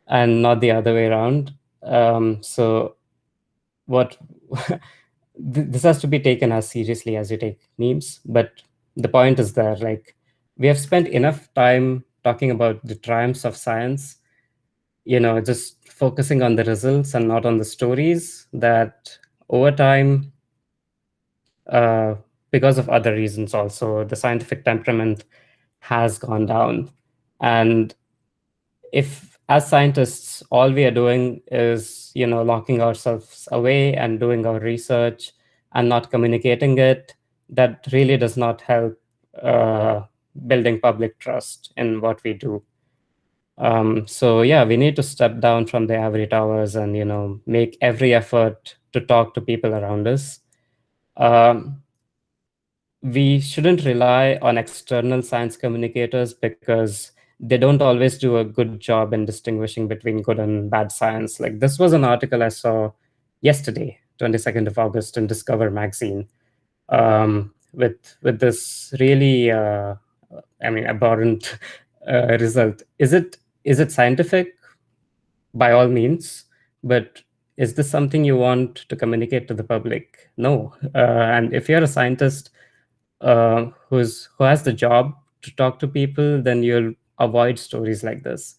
and not the other way around. So what this has to be taken as seriously as you take memes, but the point is there, like, we have spent enough time talking about the triumphs of science, just focusing on the results and not on the stories, that over time, uh, because of other reasons also, the scientific temperament has gone down. And if, as scientists, all we are doing is locking ourselves away and doing our research and not communicating it, that really does not help uh, building public trust in what we do. So yeah, we need to step down from the ivory towers and make every effort to talk to people around us. We shouldn't rely on external science communicators, because they don't always do a good job in distinguishing between good and bad science. Like, this was an article I saw yesterday, 22nd of August, in Discover magazine, with this really, abhorrent result. Is it scientific? By all means, but is this something you want to communicate to the public? No. And if you're a scientist who has the job to talk to people, then you'll avoid stories like this.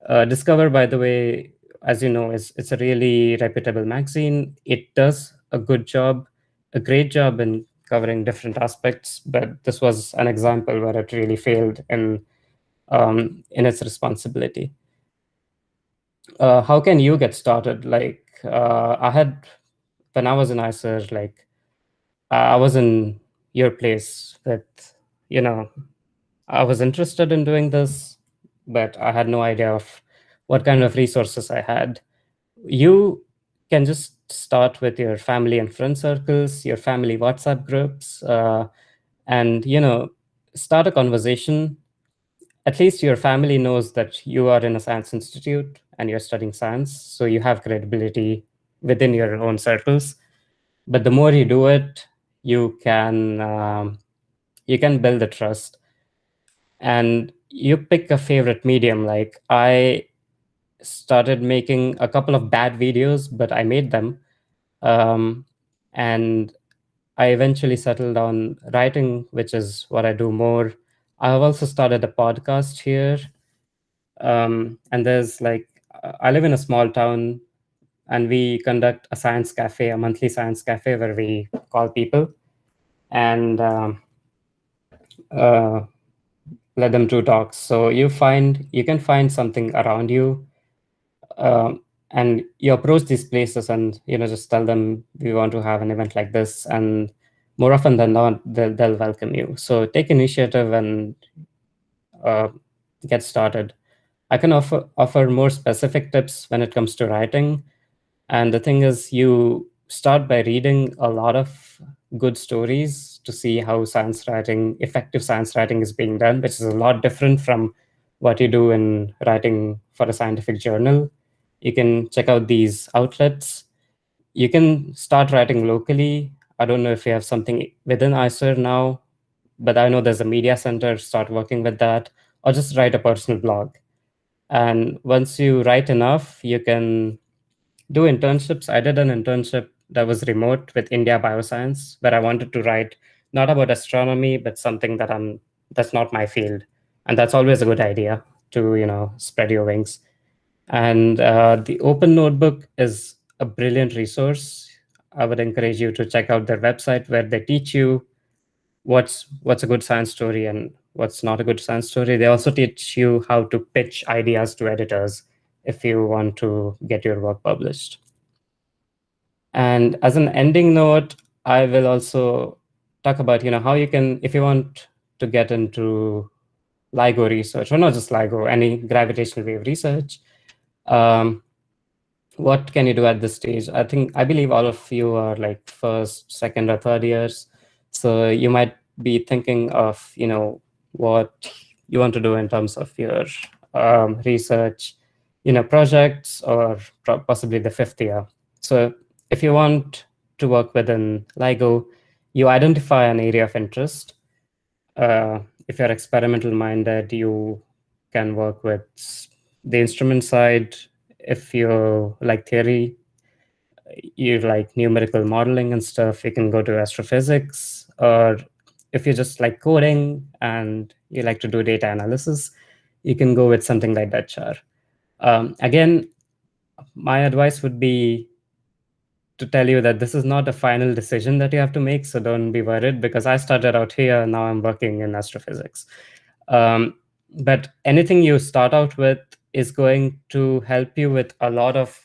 Discover, by the way, as you know, it's a really reputable magazine. It does a good job, a great job in covering different aspects, but this was an example where it really failed in its responsibility. How can you get started? Like, when I was in IISER, like, I was in your place with, you know, I was interested in doing this, but I had no idea of what kind of resources I had. You can just start with your family and friend circles, your family WhatsApp groups, and start a conversation. At least your family knows that you are in a science institute and you're studying science, so you have credibility within your own circles. But the more you do it, you can build the trust, and you pick a favorite medium. Like, I started making a couple of bad videos, but I made them. And I eventually settled on writing, which is what I do more. I have also started a podcast here. And there's like, I live in a small town, and we conduct a science cafe, a monthly science cafe, where we call people and uh, let them do talks. So you can find something around you, and you approach these places and just tell them we want to have an event like this, and more often than not they'll welcome you. So take initiative and uh, get started. I can offer more specific tips when it comes to writing. And the thing is, you start by reading a lot of good stories to see how effective science writing is being done, which is a lot different from what you do in writing for a scientific journal. You can check out these outlets. You can start writing locally. I don't know if you have something within IISER now, but I know there's a media center. Start working with that, or just write a personal blog. And once you write enough, you can do internships. I did an internship that was remote with India Bioscience, where I wanted to write not about astronomy, but something that's not my field. And that's always a good idea to, spread your wings. And the Open Notebook is a brilliant resource. I would encourage you to check out their website, where they teach you what's a good science story and what's not a good science story. They also teach you how to pitch ideas to editors if you want to get your work published. And as an ending note, I will also talk about how you can, if you want to get into LIGO research, or not just LIGO, any gravitational wave research. What can you do at this stage? I believe all of you are like first, second, or third years. So you might be thinking of, what you want to do in terms of your research, projects, or possibly the fifth year. So if you want to work within LIGO, you identify an area of interest. If you're experimental minded, you can work with the instrument side. If you like theory, you like numerical modeling and stuff, you can go to astrophysics. Or if you just like coding and you like to do data analysis, you can go with something like that, Char. Again, my advice would be to tell you that this is not a final decision that you have to make, so don't be worried, because I started out here, now I'm working in astrophysics. But anything you start out with is going to help you with a lot of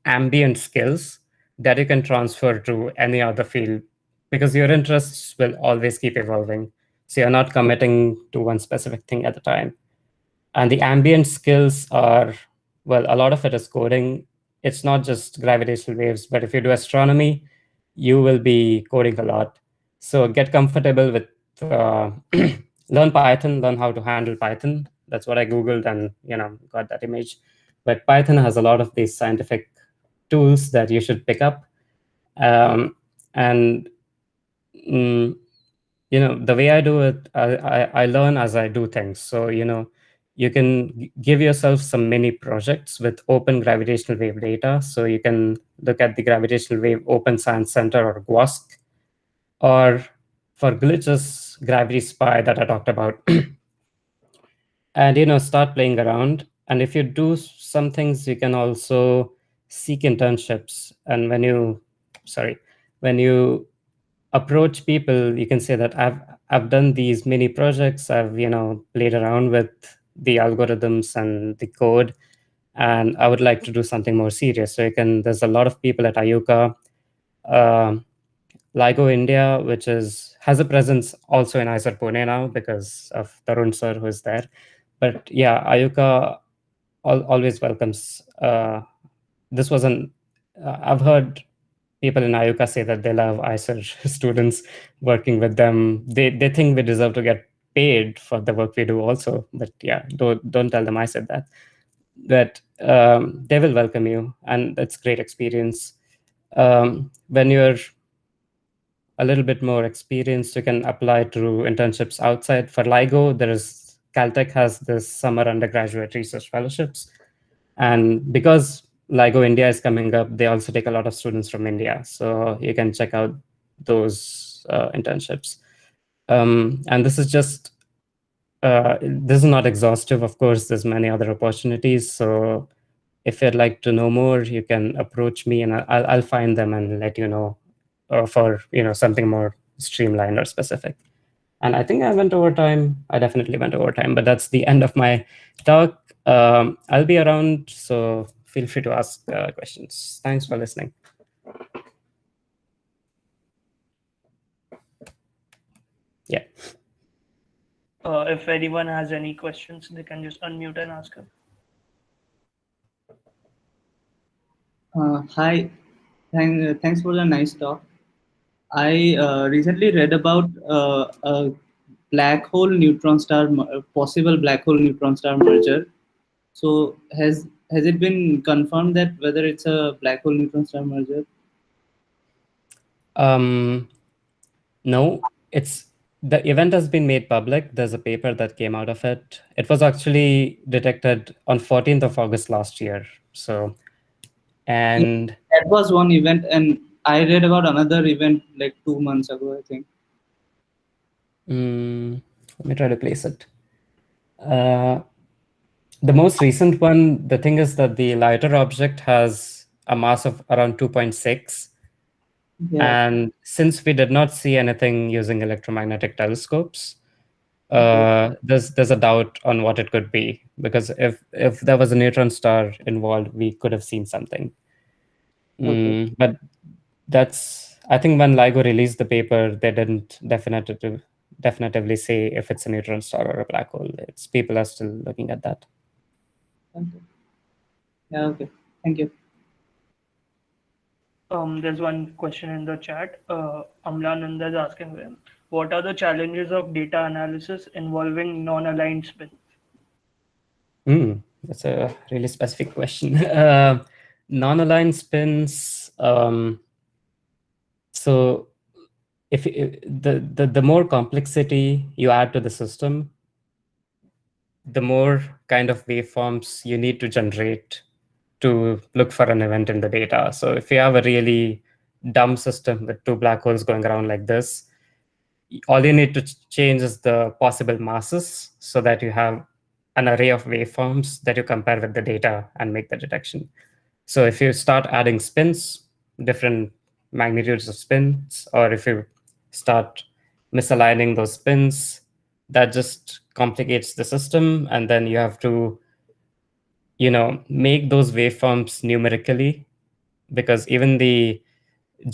ambient skills that you can transfer to any other field, because your interests will always keep evolving. So you're not committing to one specific thing at a time. And the ambient skills are, well, a lot of it is coding. It's not just gravitational waves, but if you do astronomy, you will be coding a lot. So get comfortable with, learn Python, learn how to handle Python. That's what I Googled and, got that image. But Python has a lot of these scientific tools that you should pick up. And the way I do it, I learn as I do things. So you can give yourself some mini projects with open gravitational wave data. So you can look at the Gravitational Wave Open Science Center, or GWASC, or for glitches, Gravity Spy that I talked about. And start playing around. And if you do some things, you can also seek internships. And when you approach people, you can say that I've done these mini projects, I've played around with the algorithms and the code, and I would like to do something more serious. So there's a lot of people at IUCA, LIGO India, which has a presence also in IISER Pune now because of Tarun sir, who is there. But yeah, IUCA always welcomes. This was an I've heard people in IUCA say that they love IISER students working with them. They think we deserve to get paid for the work we do also. But yeah, don't tell them I said that. That they will welcome you, and that's great experience. When you're a little bit more experienced, you can apply to internships outside. For LIGO, Caltech has this summer undergraduate research fellowships. And because LIGO India is coming up, they also take a lot of students from India. So you can check out those internships. And this is not exhaustive. Of course, there's many other opportunities. So if you'd like to know more, you can approach me and I'll find them and let you know for something more streamlined or specific. And I think I went over time. I definitely went over time, but that's the end of my talk. I'll be around, so feel free to ask questions. Thanks for listening. Yeah. If anyone has any questions, they can just unmute and ask them. Hi, thanks for the nice talk. I recently read about a black hole neutron star, possible black hole neutron star merger. So has it been confirmed that whether it's a black hole neutron star merger? No, the event has been made public. There's a paper that came out of it. It was actually detected on 14th of August last year. So, and That was one event, and I read about another event like 2 months ago, I think. let me try to place it. The most recent one, the thing is that the lighter object has a mass of around 2.6. Yeah. And since we did not see anything using electromagnetic telescopes, there's a doubt on what it could be, because if there was a neutron star involved, we could have seen something. But I think when LIGO released the paper, they didn't definitively say if it's a neutron star or a black hole. People are still looking at that. Okay. Yeah. Okay. Thank you. There's one question in the chat. Amlananda is asking them, what are the challenges of data analysis involving non-aligned spin? That's a really specific question. Non-aligned spins. So if the more complexity you add to the system, the more kind of waveforms you need to generate to look for an event in the data. So if you have a really dumb system with two black holes going around like this, all you need to change is the possible masses so that you have an array of waveforms that you compare with the data and make the detection. So if you start adding spins, different magnitudes of spins, or if you start misaligning those spins, that just complicates the system. And then you have to, make those waveforms numerically, because even the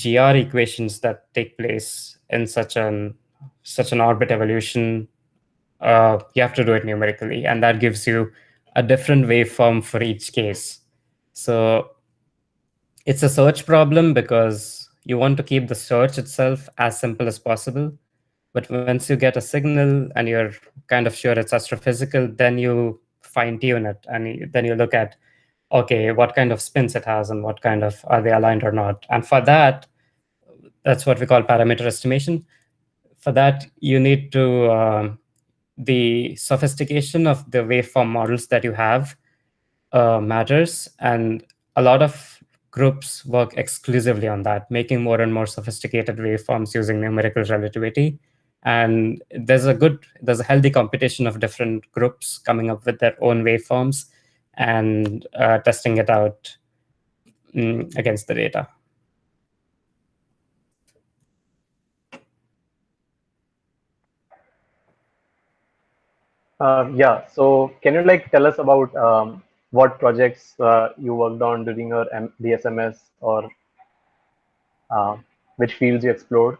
GR equations that take place in such an orbit evolution, you have to do it numerically, and that gives you a different waveform for each case. So it's a search problem because you want to keep the search itself as simple as possible. But once you get a signal and you're kind of sure it's astrophysical, then you fine tune it, and then you look at, okay, what kind of spins it has and what kind of, are they aligned or not? And for that's what we call parameter estimation. For that, you need to, the sophistication of the waveform models that you have matters. And a lot of groups work exclusively on that, making more and more sophisticated waveforms using numerical relativity. And there's a healthy competition of different groups coming up with their own waveforms and testing it out against the data. Yeah. So can you tell us about what projects you worked on during your DSMS, or which fields you explored?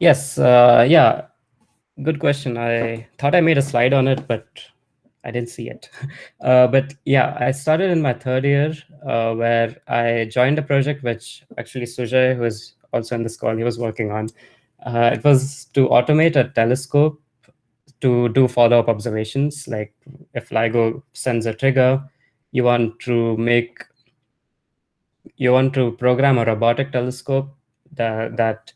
Yes. Yeah. Good question. I thought I made a slide on it, but I didn't see it. But yeah, I started in my third year, where I joined a project which actually Sujay, who is also in this call, he was working on. It was to automate a telescope to do follow-up observations. Like if LIGO sends a trigger, you want to program a robotic telescope that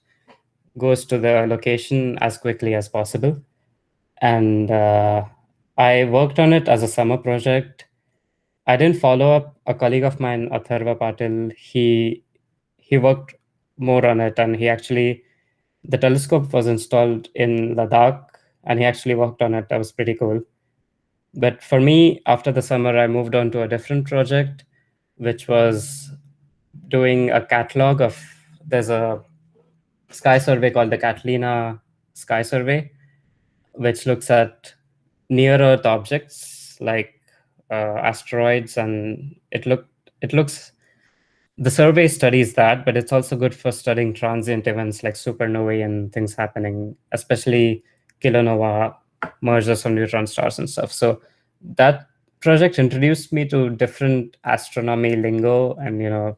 goes to the location as quickly as possible. And I worked on it as a summer project. I didn't follow up. A colleague of mine, Atharva Patil, he worked more on it, and the telescope was installed in Ladakh, and he actually worked on it. That was pretty cool. But for me, after the summer, I moved on to a different project, which was doing a catalog of. There's a sky survey called the Catalina Sky Survey, which looks at near Earth objects like asteroids, and it looks the survey studies that, but it's also good for studying transient events like supernovae and things happening, especially kilonova mergers from neutron stars and stuff. So that project introduced me to different astronomy lingo and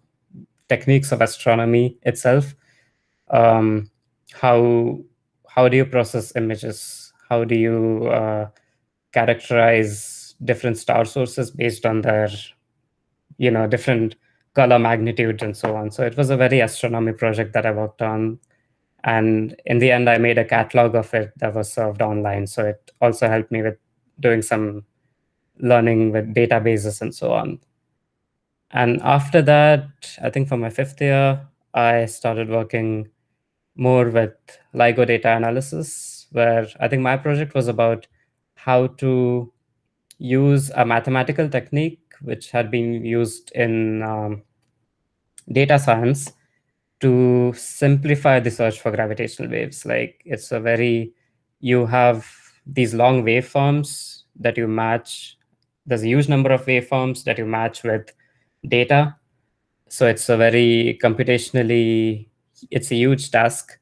techniques of astronomy itself. Um, how how do you process images? How do you characterize different star sources based on their different color magnitudes and so on? So it was a very astronomy project that I worked on, and in the end I made a catalog of it that was served online. So it also helped me with doing some learning with databases and so on. And after that, I think for my fifth year, I started working more with LIGO data analysis, where I think my project was about how to use a mathematical technique which had been used in data science to simplify the search for gravitational waves. Like you have these long waveforms that you match. There's a huge number of waveforms that you match with data. So it's it's a huge task.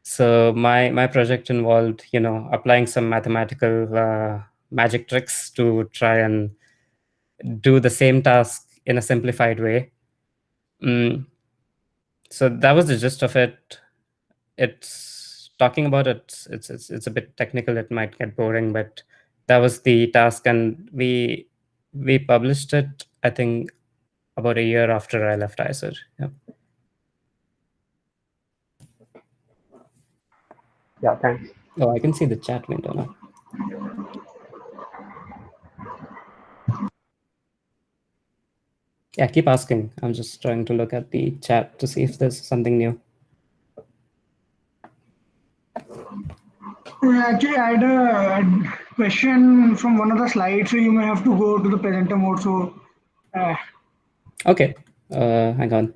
So my project involved, applying some mathematical magic tricks to try and do the same task in a simplified way. So that was the gist of it. It's talking about it. It's a bit technical. It might get boring, but that was the task, and we published it, I think, about a year after I left IISER. Yeah. Yeah, thanks. Oh, I can see the chat window now. Yeah, keep asking. I'm just trying to look at the chat to see if there's something new. Actually, I had a question from one of the slides, so you may have to go to the presenter mode. So, Okay, hang on.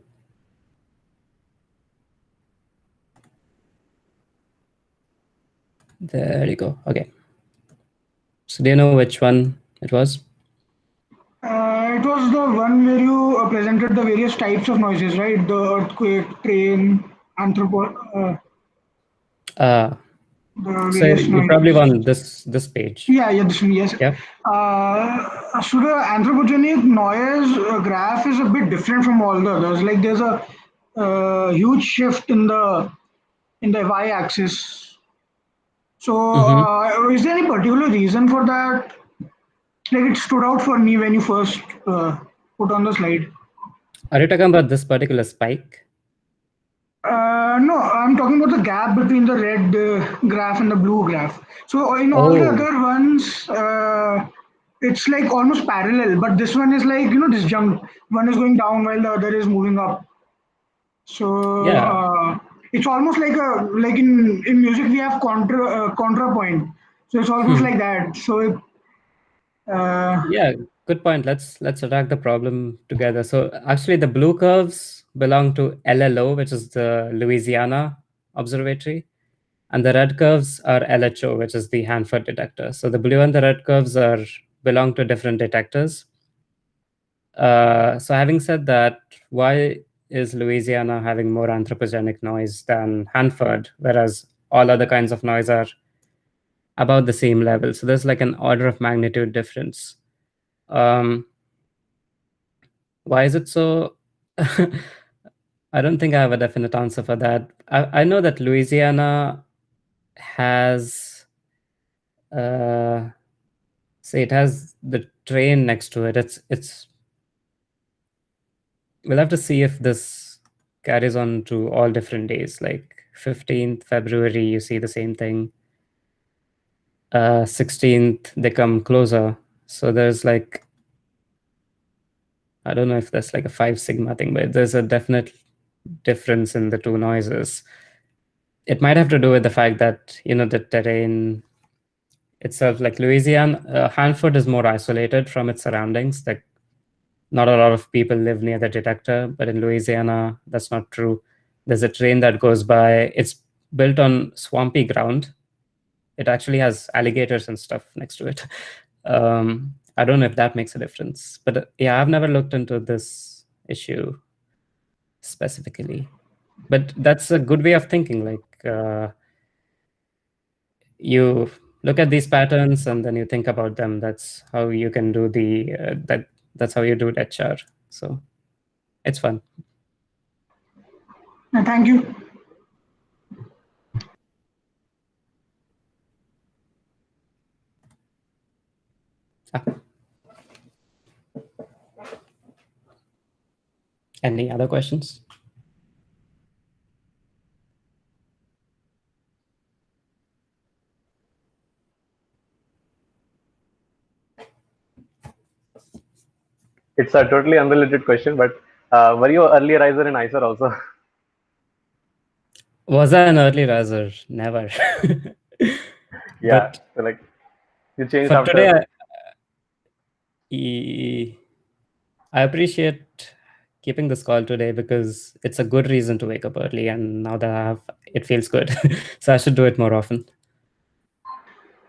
There you go. Okay. So do you know which one it was? it was the one where you presented the various types of noises, right? The earthquake, train, Uh, the so various you probably noises. won this page. Yeah, this one, yes. Yeah. So the anthropogenic noise graph is a bit different from all the others. Like there's a huge shift in the y-axis. So is there any particular reason for that? Like it stood out for me when you first put on the slide. Are you talking about this particular spike? No, I'm talking about the gap between the red graph and the blue graph. So in all the other ones, it's like almost parallel, but this one is like disjunct. One is going down while the other is moving up. So Yeah. it's almost like in music we have contrapoint. So it's almost like that. So Yeah, good point. Let's attack the problem together. So actually, the blue curves belong to LLO, which is the Louisiana Observatory, and the red curves are LHO, which is the Hanford detector. So the blue and the red curves belong to different detectors. So having said that, why is Louisiana having more anthropogenic noise than Hanford, whereas all other kinds of noise are about the same level. So there's like an order of magnitude difference. Why is it so? I don't think I have a definite answer for that. I know that Louisiana has, say, it has the train next to it. It's. We'll have to see if this carries on to all different days. Like 15th February, you see the same thing. 16th, they come closer. So there's like, I don't know if that's like a 5 sigma thing, but there's a definite difference in the two noises. It might have to do with the fact that, the terrain itself, like Louisiana, Hanford is more isolated from its surroundings. Like, not a lot of people live near the detector, but in Louisiana, that's not true. There's a train that goes by. It's built on swampy ground. It actually has alligators and stuff next to it. I don't know if that makes a difference, but yeah, I've never looked into this issue specifically. But that's a good way of thinking. Like, you look at these patterns and then you think about them. That's how you can do that's how you do lecture. So it's fun. Thank you. Ah. Any other questions? It's a totally unrelated question, but were you an early riser in IISER also? Was I an early riser? Never. Yeah, But so like you changed for after. today, I appreciate keeping this call today because it's a good reason to wake up early, and now that I have, it feels good. So I should do it more often.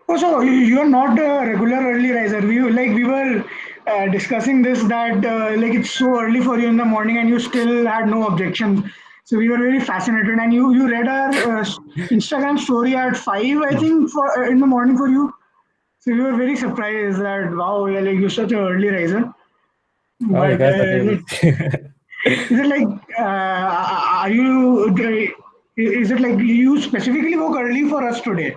Oh, so you're not a regular early riser. We were discussing this that like it's so early for you in the morning and you still had no objections. So we were very fascinated, and you read our Instagram story at 5, I think, for in the morning for you. So we were very surprised that wow, yeah, like you're such an early riser. Oh, you But guys are doing. is it like are you? Is it like you specifically woke early for us today?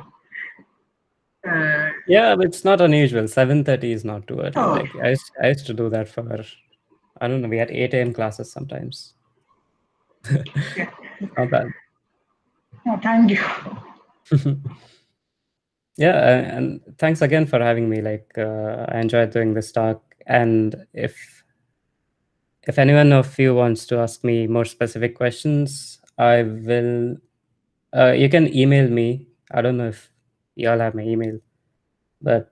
Uh, Yeah, but it's not unusual. 7:30 is not too early. oh, Like I used to do that for, I don't know, we had 8 a.m. classes sometimes. yeah. Not bad. Oh, thank you. Yeah, and thanks again for having me. Like, I enjoyed doing this talk. And if anyone of you wants to ask me more specific questions, I will. You can email me. I don't know if y'all have my email, but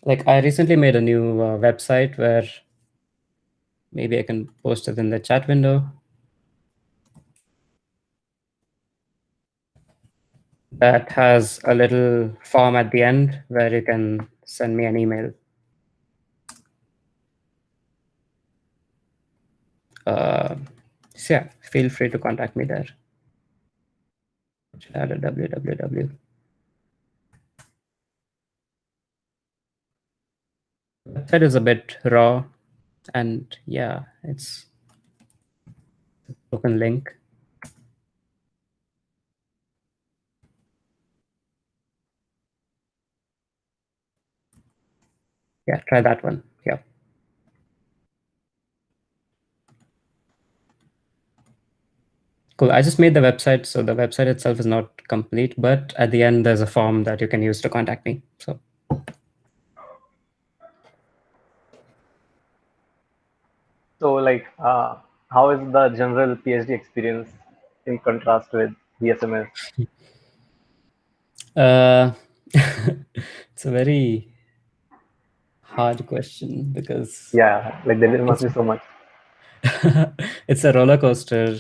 like I recently made a new website where maybe I can post it in the chat window. That has a little form at the end where you can send me an email. So yeah, feel free to contact me there. Chat at www. Website is a bit raw, and yeah, it's a broken link. Yeah, try that one. Yeah. Cool. I just made the website, so the website itself is not complete, but at the end there's a form that you can use to contact me. So So like, how is the general PhD experience in contrast with DSMS? it's a very hard question because Yeah, like there must it's be so much. it's a roller coaster.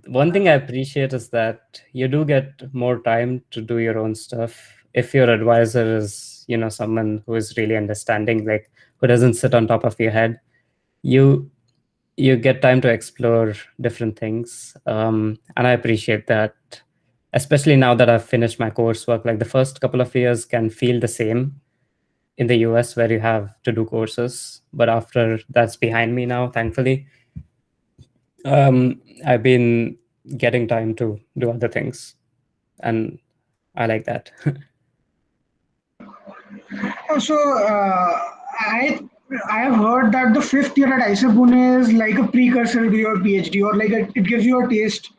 One thing I appreciate is that you do get more time to do your own stuff if your advisor is, someone who is really understanding, like who doesn't sit on top of your head. You get time to explore different things, and I appreciate that. especially now that I've finished my coursework, like the first couple of years can feel the same in the US where you have to do courses, but after that's behind me now, thankfully, I've been getting time to do other things, and I like that. So I I have heard that the fifth year at IISER Pune is like a precursor to your PhD, or like it gives you a taste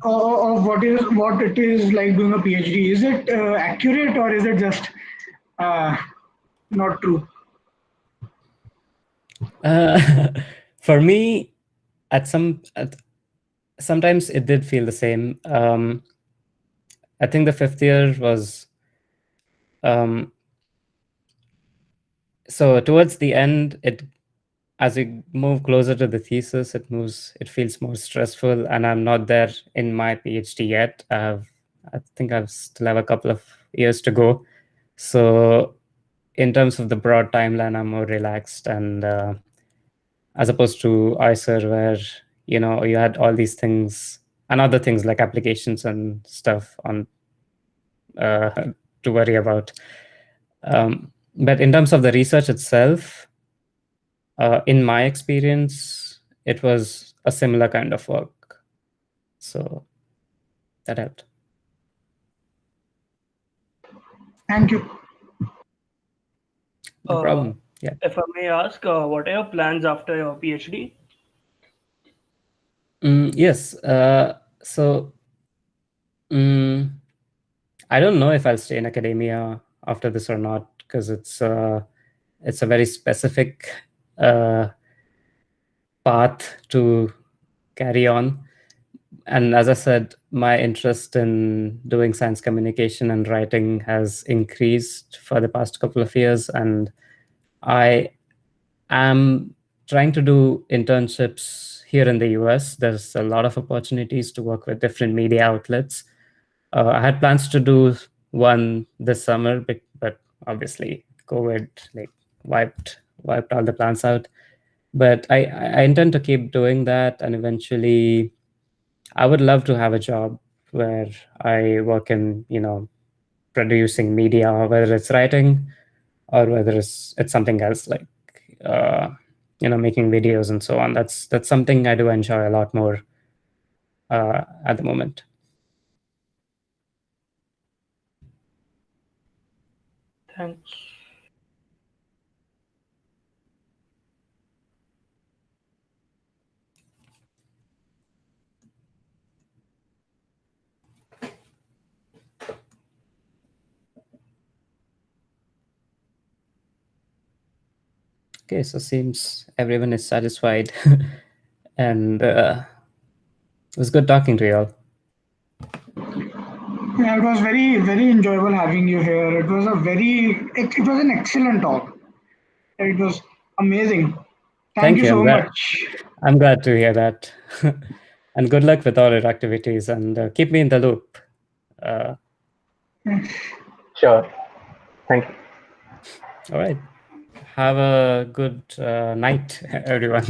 of what it is like doing a PhD. Is it accurate, or is it just uh, not true? For me, sometimes it did feel the same. I think the fifth year was so towards the end. As we move closer to the thesis, it feels more stressful, and I'm not there in my PhD yet. I think I still have a couple of years to go. So in terms of the broad timeline, I'm more relaxed, and as opposed to IISER, where you had all these things and other things like applications and stuff on to worry about. But in terms of the research itself, in my experience, it was a similar kind of work. So that helped. Thank you. No problem. Yeah. If I may ask, what are your plans after your PhD? Yes. So I don't know if I'll stay in academia after this or not, because it's a very specific path to carry on. And as I said, my interest in doing science communication and writing has increased for the past couple of years, and I am trying to do internships here in the US. There's a lot of opportunities to work with different media outlets. I had plans to do one this summer, but obviously COVID wiped all the plans out. But I intend to keep doing that, and eventually I would love to have a job where I work in producing media, whether it's writing or whether it's something else like uh, making videos and so on. That's something I do enjoy a lot more at the moment. Thanks. Okay, so seems everyone is satisfied, and it was good talking to you all. Yeah, it was very very enjoyable having you here. It was an excellent talk. It was amazing. Thank Thank you you. so much. I'm glad to hear that, and good luck with all your activities, and keep me in the loop. Sure. Thank you. All right. Have a good night, everyone.